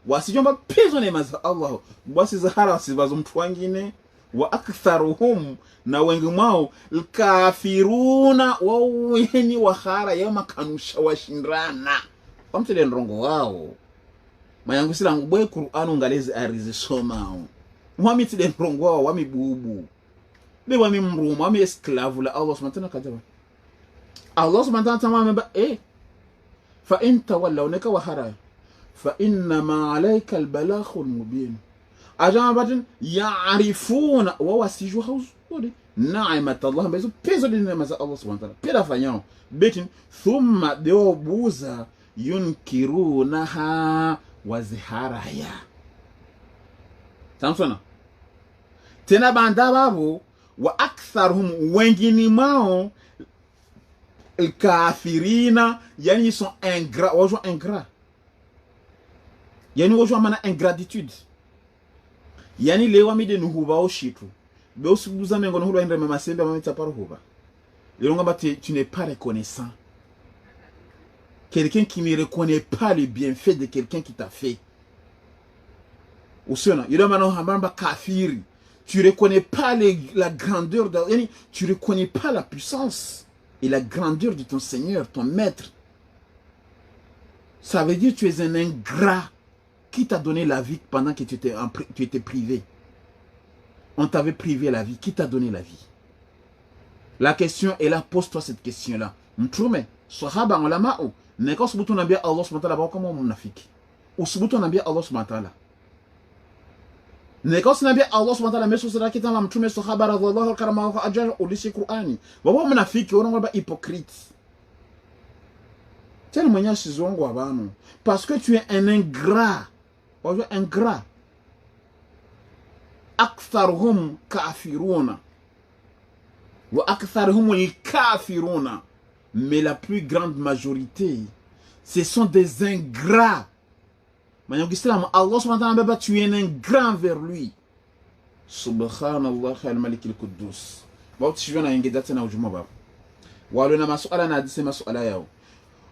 wasijomba pezo neema za Allah wasizihara wasibazo mtu wengine wa aktharuhum na wengi mwao kafiruna waweni wakhara yama kanusha washindana wamtele ndrongo wao mayangu sila ngwe Qur'an ngalezi arizisomao mwami tile ndrongo wao wami bubu be wami mrumu wami esclave la Allah subhanahu wa ta'ala Allah subhanahu wa ta'ala fa in tawallaw naka wahara fa inma alayka albalaghul mubin ajamabatin ya'rifuna wa wasiju hawzuri ni'mat Allah bezo pezo de neema za Allah subhanahu wa ta'ala pela fanyao betin thumma deobuza yunkirunaha waziharaya tamsona tena banda babo wa aktharuhum wengine mao الكافرين يعني ils sont ingrats ou ingrats yani wajua mana ingratitude yani lewa mide nuhuba oshitu be osubuza mengo nuhuba endre mama sembe mama taparuhuba lelo ngamba tu n'es pas reconnaissant quelqu'un qui ne reconnaît pas le bienfait de quelqu'un qui t'a fait usiona yule mana hambamba kafiri tu reconnais pas la grandeur de yani tu reconnais pas la puissance et la grandeur de ton Seigneur, ton maître. Ça veut dire que tu es un ingrat qui t'a donné la vie pendant que tu étais privé. On t'avait privé la vie. Qui t'a donné la vie? La question est là, pose-toi cette question-là. Mtrume, sahaba ulama ou neko subutu nabia Allah subhanahu wa ta'ala kama munafiki. Usubutu nabia Allah subhanahu wa ta'ala. Neko sinabia Allah subhanahu wa ta'ala meso sura kitama mtume sahaba radhiallahu karama wa ajra ulisi Qur'ani. Baba munafiki wana ngaba hypocrite. Tena mwenye sizongo abano parce que tu es un ingrat. Ingrat. aktharuhum kafiruna wa aktharuhum al-kafiruna, mais la plus grande majorité ce sont des ingrats. Allah subhanahu wa ta'ala, tu es un ingrat vers lui. Subhanallah al-Malik al-Quddus. Bon, tu viens à ingédate na ujuma ba. Walona masuala na hadisi masuala yao.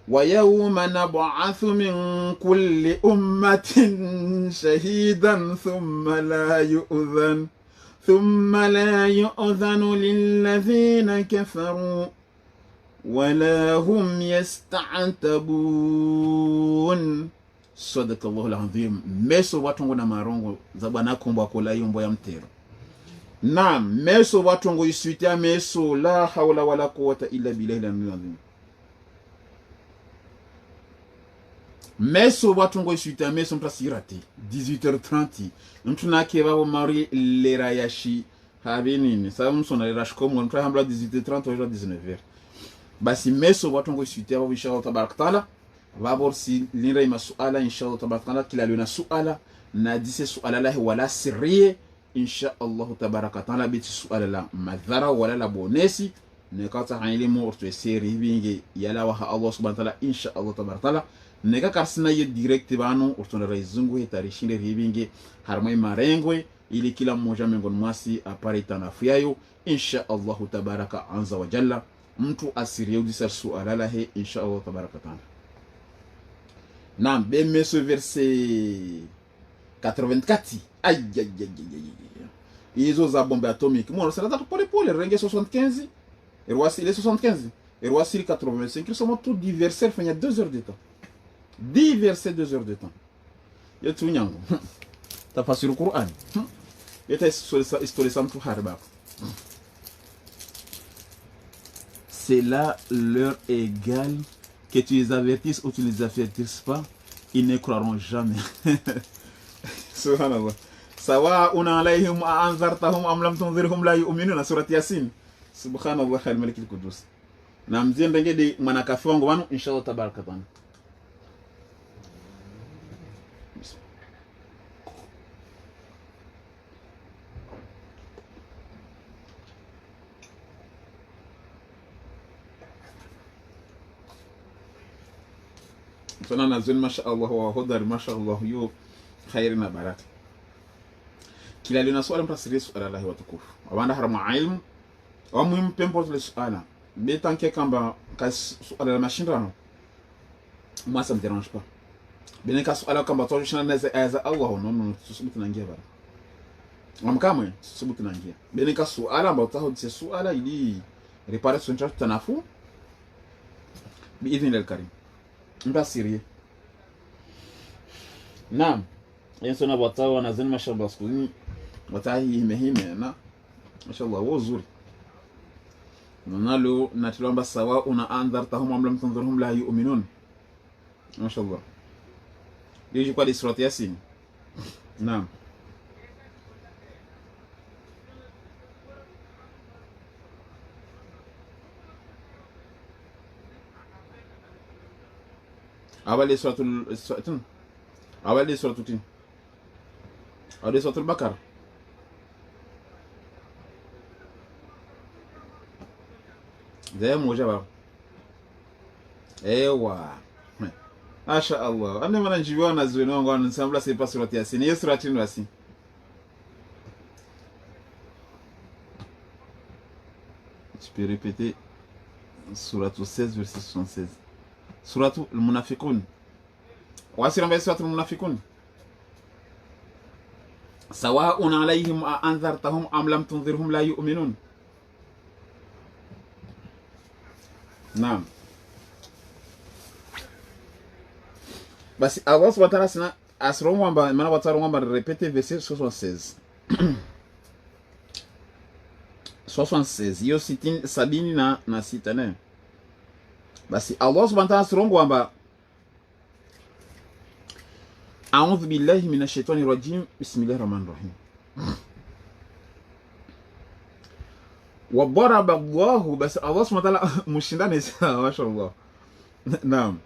Wa yawma nab'athu min kulli ummatin shahidan thumma la yu'dhanu lilladhina kafaru wala hum yasta'tabun. Sadakallahu al-azim. Meso watongo na marongo za bwana kombo akola yombo ya mtero. Naam, meso watongo isuitia meso la hawla wala quwwata illa billahi al-azim. Meso watongo isuitia meso mprasirate 18h30. Mtu nake babo mari lera yashi habinini. Sa msona lera shkomo mtu hambla 18h30 au 19h. Basi meso watongo isuitia babo inshallah tabarak taala. Vabor si linra masuala inshallah tabaraka kila luna suala na dise suala la wala sirriye inshallah tabaraka taala biti suala la madhara wala la bonesi ne kata hanili mo orto seri binge yala wa Allah subhanahu wa ta'ala inshallah tabaraka taala ne ka karsina ye direct banu orto na raizungu ye tarishinde binge harmai marengwe ili kila mmoja miongoni mwasi apare tanafiayo inshallah tabaraka anza wa jalla mtu asiriye disa suala la he inshallah tabaraka taala. Nam, ben ce verset 84. Aïe, aïe, aïe, aïe, aïe. Ils ont bombé atomique. Moi, c'est la date pour les 75. Et voici les 75. Et voici les 85. Ils sont tous 10 versets, il y a 2 heures de temps. 10 versets, 2 heures de temps. Il y a tout le monde. Tu as passé le Coran. Il y a tout harba. C'est là l'heure égale. Que tu les avertisses ou tu les avertisses pas, ils ne croiront jamais. Subhanallah. Sawa una alayhim anzartahum am lam tunzirhum la yu'minuna, surati Yasin. Subhanallah al-Malik al-Quddus. Na mzembe ngede manakafi wangu wanu inshallah tabaraka taala. فانا نزل ما شاء الله وهدر ما شاء الله يو خيرنا بارك كلا لنا سؤال متسري سؤال الله وتكوف وبعد حرم علم ومهم بيمبورت السؤال بيتان كي كامبا كاس سؤال الماشين رانو ما ça me dérange pas بين كاس سؤال كامبا تو شنا نزا الله نو سبت نانجيا بار am kamwe سبت نانجيا بين كاس سؤال amba taho dise سؤال ili réparation tanafu باذن الكريم mbasiriye. Naam, yensona batawa wanazeni mashallah skuni watahi hime na mashallah wazuri nalo natulamba sawa una anzartahum am lam tunzirhum la yu'minun mashallah yiji kwa surati Yasin. Naam, awali suratul tin awali suratul tin awali suratul Bakara zai moja ba ewa masha Allah ane mana njibiwa na zueno ngo nsambla c'est pas surati Yasin ni surati Yasin. Tu peux répéter suratul 16 verset 76. Suratu al-Munafiqun. Wasira mbele suratu al-Munafiqun. Sawa'un alayhim a anzartahum am lam tunzirhum la yu'minun. Naam. Basi Allah subhanahu wa ta'ala sana asromu amba mana wataru amba répéter verset 76. 76 yo sitin sabini na sita ne. Basi Allah subhanahu wa ta'ala asrongo amba a'udhu billahi minash shaitani rajim bismillahir rahmanir rahim. وضرب الله بس الله سبحانه وتعالى مشندان ما شاء الله. نعم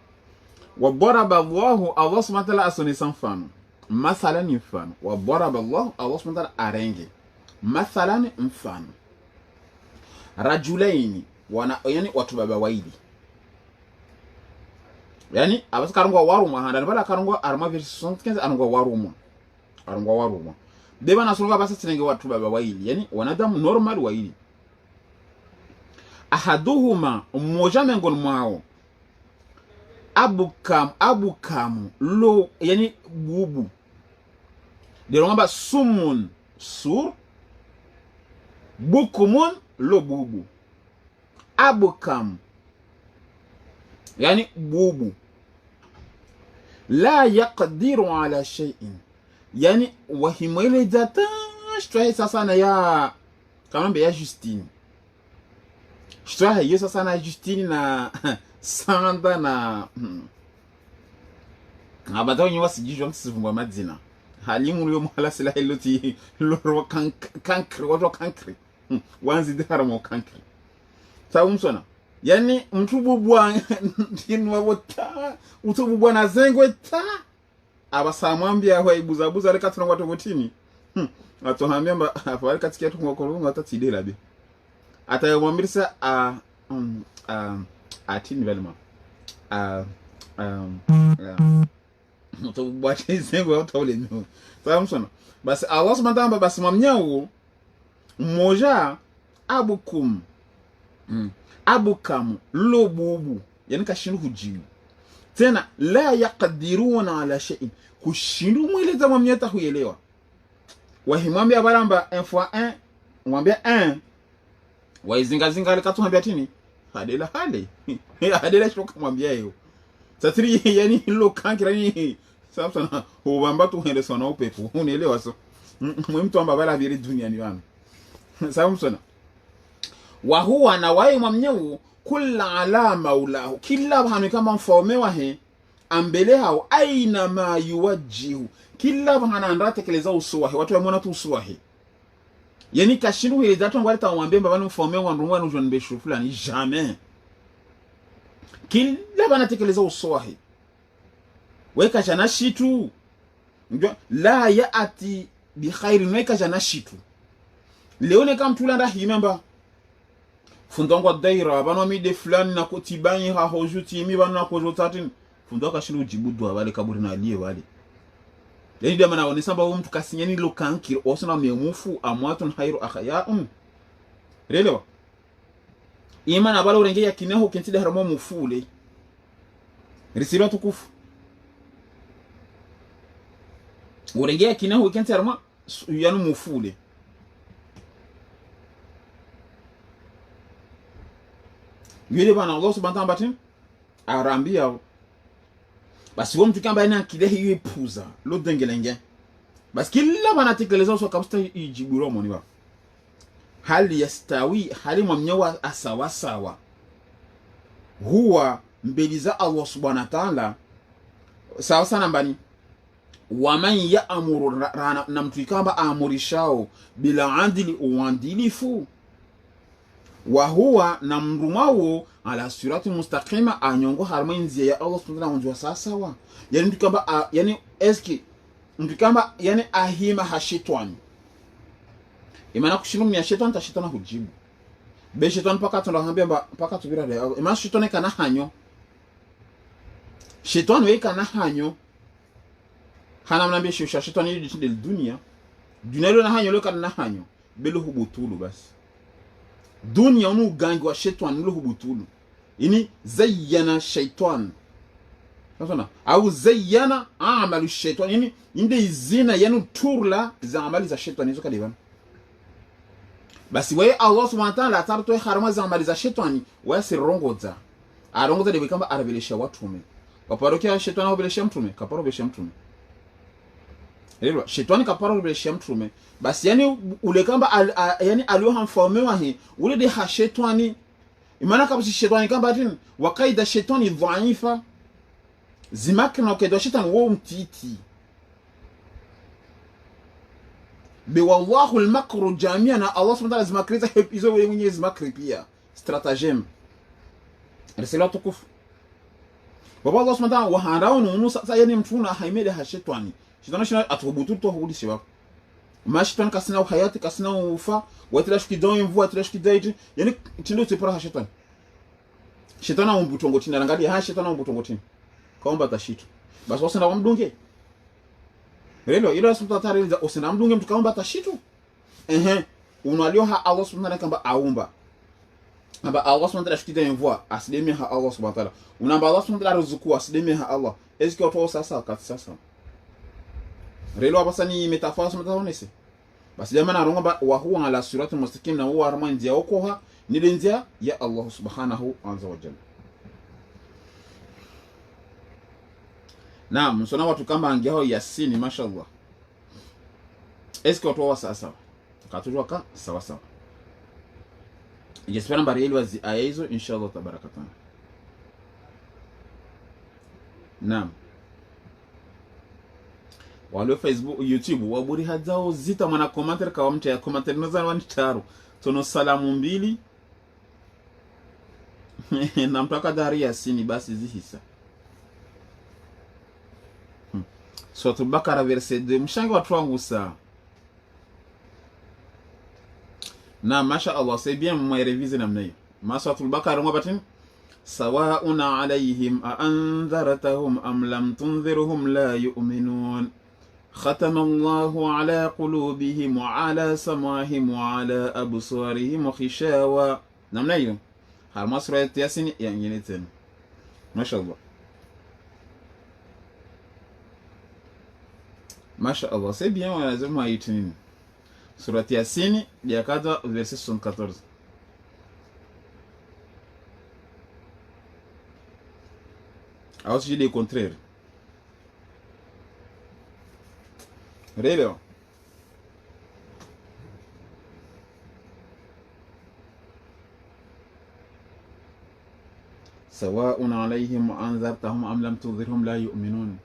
وضرب الله سبحانه وتعالى أصلا يسمفان مثلا يفان وضرب الله سبحانه وتعالى أرنجي mathalan mfano rajulaini wana yani watu baba waili yani abas karungwa waruma handa bala karungwa arma verse 75 arungwa waruma deba nasunga basa tinenge watu baba waili yani wanadamu normal waili ahaduhuma mmoja miongoni mwao abukam lo yani bubu dero ngamba sumun sur bukumun lo bubu abukam yani bubu la yaqdiru ala shay'in yani wahimwele datash tuahe sasa na ya kamambe ya Justine tuahe hiyo sasa na Justine na Sanda na abatawo nyi wasijijwa msivumwa madzina halimu yo mhala sila iloti loro kankri wato kankri wanzi dihara mo kankri sa umsona yani mtu bubwa ndinwa wota mtu bubwa na zengwe ta abasamwambia ho ibuzabuza reka tunangwa tobotini atohambia mba afari katikia tungokolunga atatidela be atayomwambirisa atini velma mtu bubwa zengwe utole no sa umsona basi Allah subhanahu basi mamnyao mmoja abukam lo bubu yani kashindu kujibu tena la yaqdiruna ala shay'in kushindu mweleza mwamnyata huelewa wahimwambia baramba 1 fois 1 mwambia 1 waizingazinga alikatuambia tini hadela hale hadela shoka mwambia hiyo satiri yani lo kankira ni sasa ubamba tu hende sona upepo unaelewa so mtu amba bala vile duniani wana sawa wa huwa na wai mwamnyeu kula ala maulahu kila hanu kama mfaumewa he ambele hao aina ma yuwajihu kila hana andatekeleza usuwahi watu wamona tu usuwahi yani kashindu hili zato ngwale tawambia mbabani mfaumewa ndumwa nujwa nbeshu fulani jamais kila banatekeleza usuwahi weka jana shitu la yaati bi khairin weka jana shitu leone kama tulanda himemba fundongwa daira bano mi de fulani na kotibani ha hojuti mi bano ko jotatin fundoka shilu jibudu wale kaburi na aliye wale yani dama na onesamba wo mtu kasinyani lo kankir osona memufu amwatun khairu akhayaum relewa imana balo renge ya kineho kentida haramo mufule risilo tukufu urenge ya kineho kentida haramo yanu mufule yule bana Allah subhanahu wa ta'ala arambia basi wo mtu kamba ina kile hiyo ipuza lo dengelenge basi kila bana tekeleza so kabsta ijiburo moni ba hali yastawi hali mwamnyewa asawa sawa huwa mbeliza Allah subhanahu wa ta'ala sawa sana mbani waman ya'muru na mtu kamba amurishao bila adili uandilifu wa huwa na mrumawo ala sirati mustaqima anyongo harma nzia ya Allah subhanahu wa ta'ala sawa yani mtukamba yani eski mtukamba yani ahima hashitwan imana kushimu ya shetani ta shetani hujibu be shetani paka tunahambia paka tubira leo imana shetani kana hanyo shetani weka na hanyo hana mnambia shetani yidi dunia lo na hanyo lo kana hanyo belo hubutulu basi dunia unu gangi wa shetani lo hubutulu ini zayyana shaitan nasona au zayyana amalu shaitan ini inde izina yanu turla za amali za shetani hizo kadibana basi wewe Allah subhanahu wa ta'ala atartoe harama za amali za shetani wasirongoza arongoza de kamba arabelesha watume waparokia shetani arabelesha mtume kaparobelesha mtume lelo shetani kaparobelesha mtume basi yani ule kamba yani aliohamfaumewa hii ule de shetani imana kabisa shetani kamba tin wakaida shetani dhaifa zimakna kwa shetani wao mtiti bi wallahu al-makru jami'an Allah subhanahu wa ta'ala zimakriza hizo wale mwenye zimakri pia stratagem risala tukufu baba Allah subhanahu wa ta'ala waharao nusu sasa yani mtuna haimede ha shetani shetani atubutu to huli shiba mashetani kasina uhayati kasina ufa watira shikidon imvu watira shikidaiti yani tindo tsepora shetani shetani umbutongo tina rangalia ha shetani umbutongo tina kaomba tashitu basi wasenda wamdunge relo ilo asumtatariza osenda mdunge mtu kaomba tashitu unalio ha Allah subhanahu kamba aumba amba Allah subhanahu wa ta'ala shikida imvu asidemi ha Allah subhanahu wa ta'ala unamba Allah subhanahu wa ta'ala ruzuku asidemi ha Allah eski oto sasa kati sasa relo abasani metafora sumataonese basi jamani aronga wa huwa ala siratul mustaqim na huwa arma njia okoha ni njia ya Allah subhanahu azza wa jalla. Naam, msona watu kama angehao Yasini mashallah. Eske watu wa sasa katujwa ka sawa sawa. Jespera mbari ili wazi aya hizo inshallah tabarakatan. Naam. Walo Facebook YouTube waburi hadzao zita mwana commentaire kwa mtu ya commentaire noza wani taru tono salamu mbili na mtaka dari Yasini basi zihisa Suratul Bakara verset 2 mshanga watu wangu saa na masha Allah c'est bien moi réviser namna hiyo Suratul Bakara ngapatin sawaa'un alayhim a anzartahum am lam tunzirhum la yu'minun ختم الله على قلوبهم وعلى سمعهم وعلى أبصارهم خشاوة نعم نيو هل ما سورة ياسين يعني نتن ما شاء الله ما شاء الله c'est bien on a zama yitinin سورة ياسين يكاد verset 74 alors si je dis le contraire Relo سواء عليهم أنذرتهم أم لم تنذرهم لا يؤمنون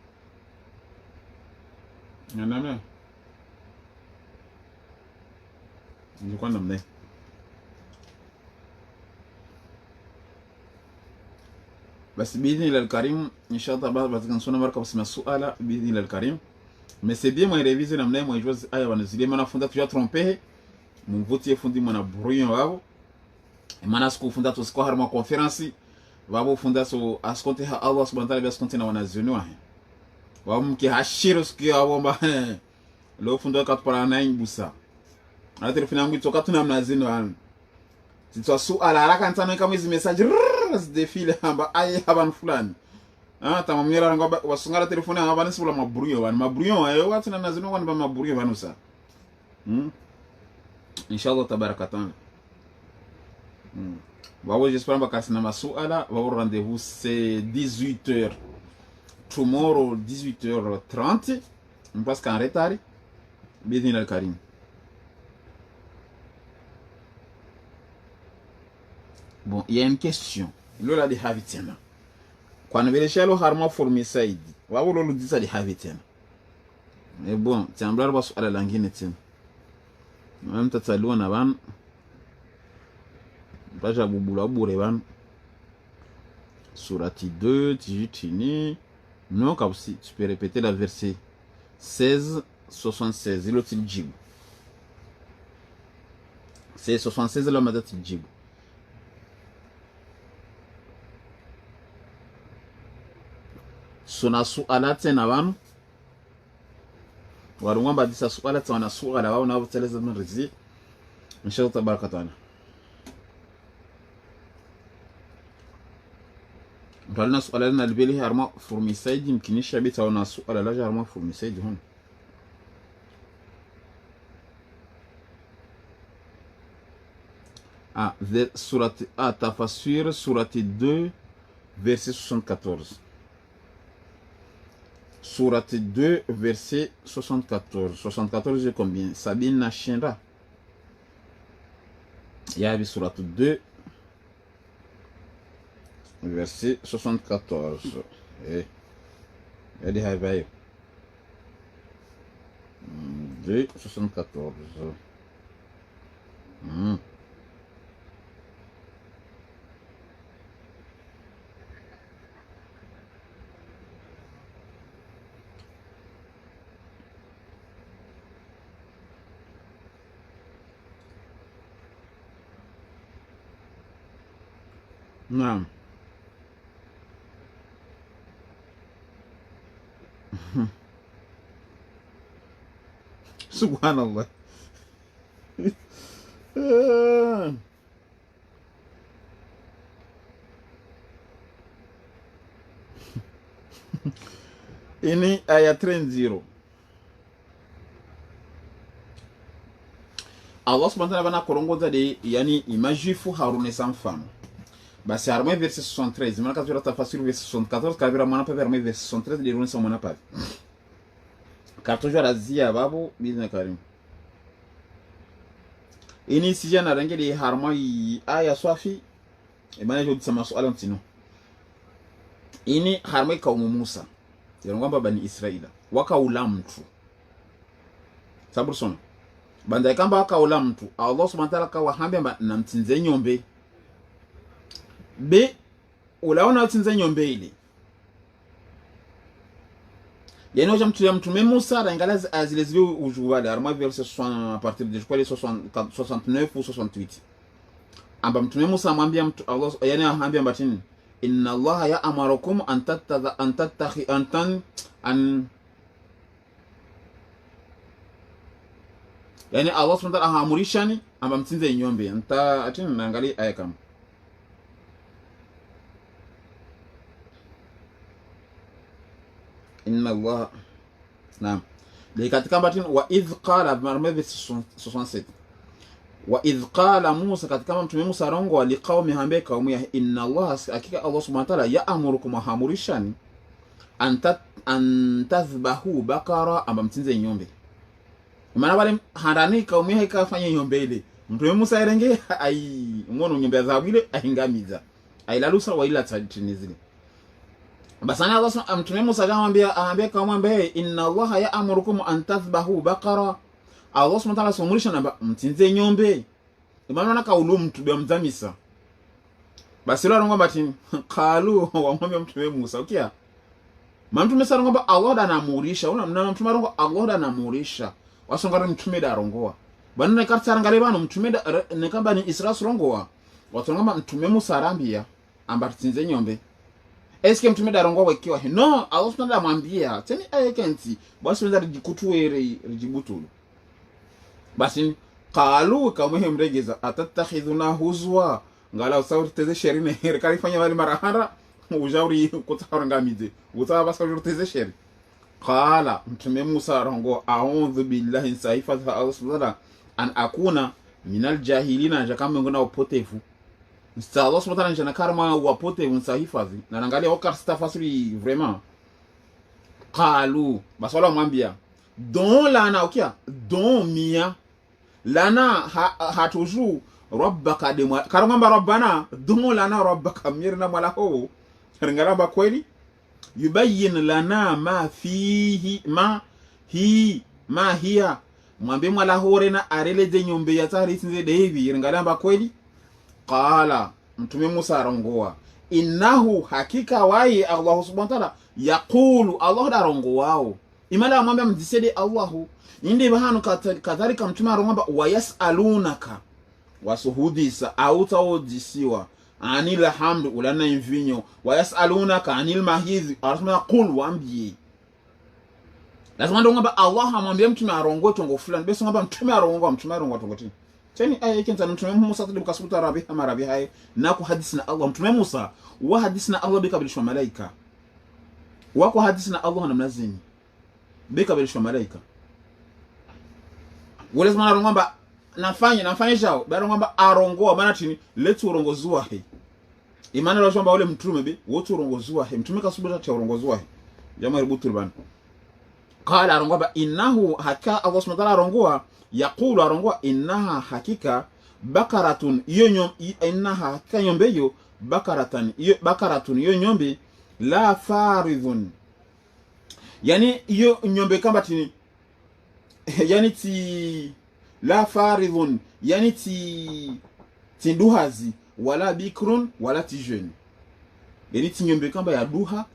نعم نقول نعم بس بإذن الله الكريم إن شاء الله بس كان سونا مركب اسمه السؤال بإذن الله الكريم mais c'est bien moi réviser namna moi jouer aya wanazile mana funda tu ya tromper mon votier fundi mana brouillon wao e mana siku funda to siku harma conference wao funda so askonte ha Allah subhanahu wa ta'ala askonte na wanazuni wa wao mke hashiro siku ya bomba lo funda kat para na imbusa na telefone yangu itoka tuna mnazini wa titwa su ala haraka ntano kama hizi message défile hamba ay haban fulani tamamira ngaba wasungara telefone anga bani sibula mabruyo ayo watina nazino kwani ba mabruyo banusa inshallah tabarakatan wawo j'espère bakasi na masuala wawo rendez-vous c'est 18h tomorrow 18h30 parce qu'en retard bidin al karim bon il y a une question lola de havitena kwa nveleshalo harma formi saidi wao lolo disa di havitena mais bon tiamblar basu ala langine tena même tatalua na ban baja bubula bure ban surati 2 tijitini non comme si tu peux répéter la verset 16 76 ilo tiljibu c'est 76 la mada tiljibu suna suala tena wanu warungamba disa suala tena suala wao na buteleza mrizi inshallah tabarakatana balna suala na albeli harma formisaidi mkinisha bita wana suala la harma formisaidi hon surat tafasir surati 2 verset 74 Sourate 2, verset 74. 74, j'ai combien? Sabine Nashinra. Il y a Sourate 2, verset 74. Et il y a des Havaïs. 2, 74. Naam. Subhanallah. Ini aya 30. Allah subhanahu wa ta'ala bana korongoza de yani imajifu harune samfam. Basi harme verset 73, mana katura tafasiri verset 74, kabira mana pa verme verset 73 de rune sa mana pa. Karto jara zia babu bizna karim. Ini sijana range de harma aya swafi imana jodi sama swala ntino. Ini harma kaumu Musa. Yarongamba bani Israila wakaula mtu sabur sona banda kamba wakaula mtu Allah subhanahu wa ta'ala kawahambia na mtinze nyombe be ulaona mtinze nyombe ile yani wacha mtu ya mtume Musa rangala azilezile ujuwada arma verset 60 à partir de je crois les 69 ou 68 amba mtume Musa amwambia mtu Allah yani ahambia batini inna Allah ya'murukum an tattakhi yani Allah subhanahu wa ta'ala ahamurishani amba mtinze nyombe nta atini naangalia aya kama inna Allah naam de katika batini wa idh qala marmavi 67 wa idh qala Musa katika mtume Musa rongo aliqaumi hambe kaumu ya inna Allah hakika Allah subhanahu wa ta'ala ya'murukum ahamurishani an tadhbahu bakara amba mtinze nyombe maana wale harani kaumu ya ikafanya nyombe ile mtume Musa irenge ai ngono nyombe ya dhahabu ile ahingamiza ailalusa wa ila tadinizile basana Allah mtume Musa akamwambia kaumu ambaye inna Allah ya'murukum an tadhbahu bakara Allah subhanahu wa ta'ala somurisha namba mtinze nyombe imana na kaulu mtu bya mzamisa basi leo ngomba tini qalu wa mwambia mtume Musa ukia mtume sasa ngomba Allah anamurisha una mtume rongo Allah anamurisha wasongara mtume da rongoa bana na kartara ngale bana mtume da ne kamba ni Israel rongoa watu ngomba mtume Musa arambia amba mtinze nyombe eske mtume da rongoa wakiwa no Allah subhanahu wa ta'ala mwambia teni ayekenti basi wenda rijikutuere rijibutulu basi qalu kama hemregeza atattakhidhuna huzwa ngala usawri teze sherine herikali fanya wali marahara ujauri kutarangamide utaba basawri teze sheri qala mtume Musa rongo a'udhu billahi saifa Allah an akuna minal jahilina jakama ngona upotevu msta Allah subhanahu wa ta'ala jana karma wapotevu nsahifadhi na angalia wakar stafasri vraiment qalu basala mwambia don lana ukia don mia lana hatuju rabbaka de karangamba rabbana don lana rabbaka mirna malaho ringaramba kweli yubayyin lana ma fihi ma hiya mwambie malaho rena areleje nyombe ya tarisi nze devi ringaramba kweli qala mtume Musa rongoa innahu hakika wai Allah subhanahu wa ta'ala yaqulu Allah darongo wao imala mwambia mdisede Allahu inde bahanu kadhalika mtume aromba wayasalunaka wasuhudisa au taudisiwa anil hamdu ulana invinyo wayasalunaka anil mahidhi arasema qul waambie lazima ndo ngamba Allah amwambia mtume arongo tongo fulani basi ngamba mtume arongo tongo tini tani aya kinta mtume Musa tadibu kasuta rabi ama rabi hai na ku hadithna Allah mtume Musa wa hadithna Allah bikabilishwa malaika wako hadithna Allah na mnazini bikabilishwa malaika wale zima ngamba nafanya jao bado ngamba arongoa maana tini letu urongozua he imani la shamba wale mtume be wote urongozua he mtume kasubuta cha urongozua he jamaa rubutu bana qala arongoa innahu haka Allah subhanahu wa ta'ala arongoa yaqulu arongoa innaha hakika bakaratun iyo innaha hakika nyombe yo bakaratun iyo nyombe la faridhun yani iyo nyombe kamba tini yani ti la faridhun yani ti duhazi wala bikrun wala ti jeune yani ti nyombe kamba ya duha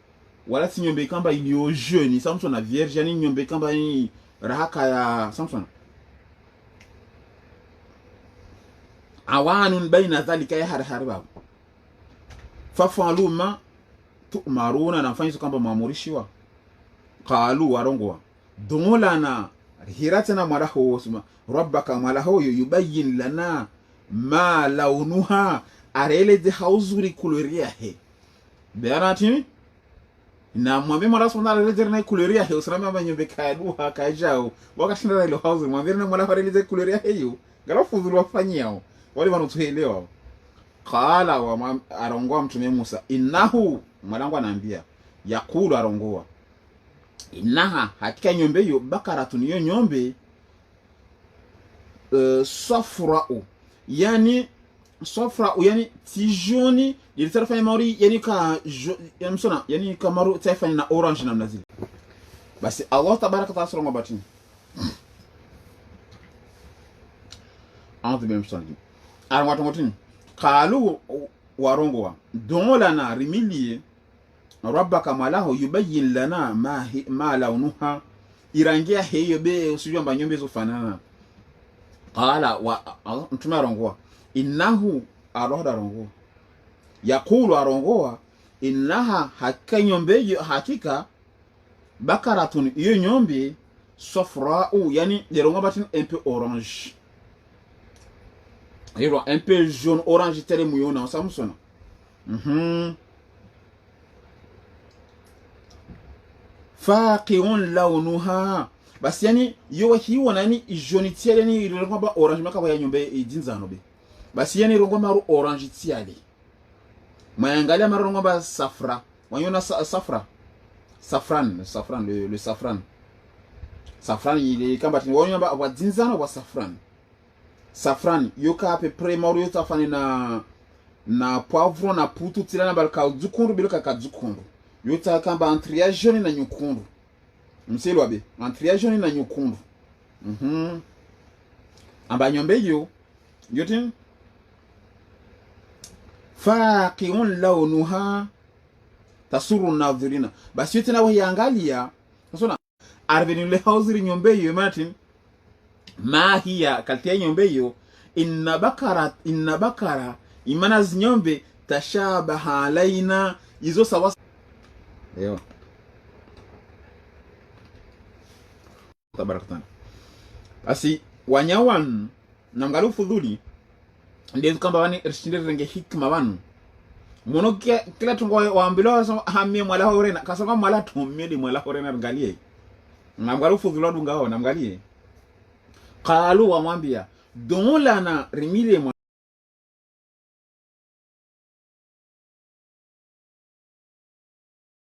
wala ti nyombe kamba iliyo jeune samson na vierge yani nyombe kamba ni rahaka ya samson awanun baina dhalika ya harhari babu fafalu ma tu'maruna, na mfanyizo kamba maamurishiwa. Qalu warongowa dungulana hiratana mwalaho wosuma rabbaka mwalaho yubayyin lana ma launuha arele de hauzuri kuloria he beanati na mwambie mwala sona arele na kuloria he usrama banyombe kaduha kajao wakashinda ile hauzuri mwambie na mwala arele de kuloria he yo galafu zuru wafanyao wale wanotuelewa. Qala wa arongoa mtume Musa innahu mwalangu anaambia yakulu arongoa innaha hakika nyombe hiyo bakaratun hiyo nyombe safra'u yani safra'u yani tijoni ilitafanya mauri yani ka yani msona yani kamaru tafanya na orange namna zile. Basi Allah tabaraka taala sura mabatini a'udhu billahi minash shaitanir rajim watu motini qalu warongoa dolana rimilie rabbaka malahu yubayyin lana ma launuha irangia heyo be usijua mba nyombe zofanana. Qala wa mtume arongoa innahu aroda arongoa yakulu arongoa innaha hakika nyombe hakika bakaratun iyo nyombe safra'u yani deronga batin un peu orange yero un peu jaune orange tere muyona samsona faqi'un launuha. Basi yani yo hiyo nani jaune tiale yani ironga ba orange maka ya nyombe idinzano be. Basi yani ironga maru orange tiale mayangalia maronga ba safra wanyona safran le safran ile kamba tini wanyona ba wadinzano wa safran yoka à peu près maru yota fani na poivron na putu tilana balka dukundu biloka ka dukundu yota kamba entre ya jaune na nyekundu mselo abe entre ya jaune na nyekundu amba nyombe yo yotin faqi'un launuha tasuru nadhirina. Basi yote na wahiangalia sasa arveni le hauziri nyombe yo matin ma hiya kaltia nyombe yo inna bakara imana zinyombe tashabaha alaina izo sawa eyo tabarakatan. Basi wanyawan namgalu fudhuli ndio kamba wani rishindire renge hikma wanu mono kila tungo waambilo hamie mwala horena kasonga mwala tumedi mwala horena ngalie namgalu fudhulu dunga ho namgalie qalu wa mwambia donla na rimile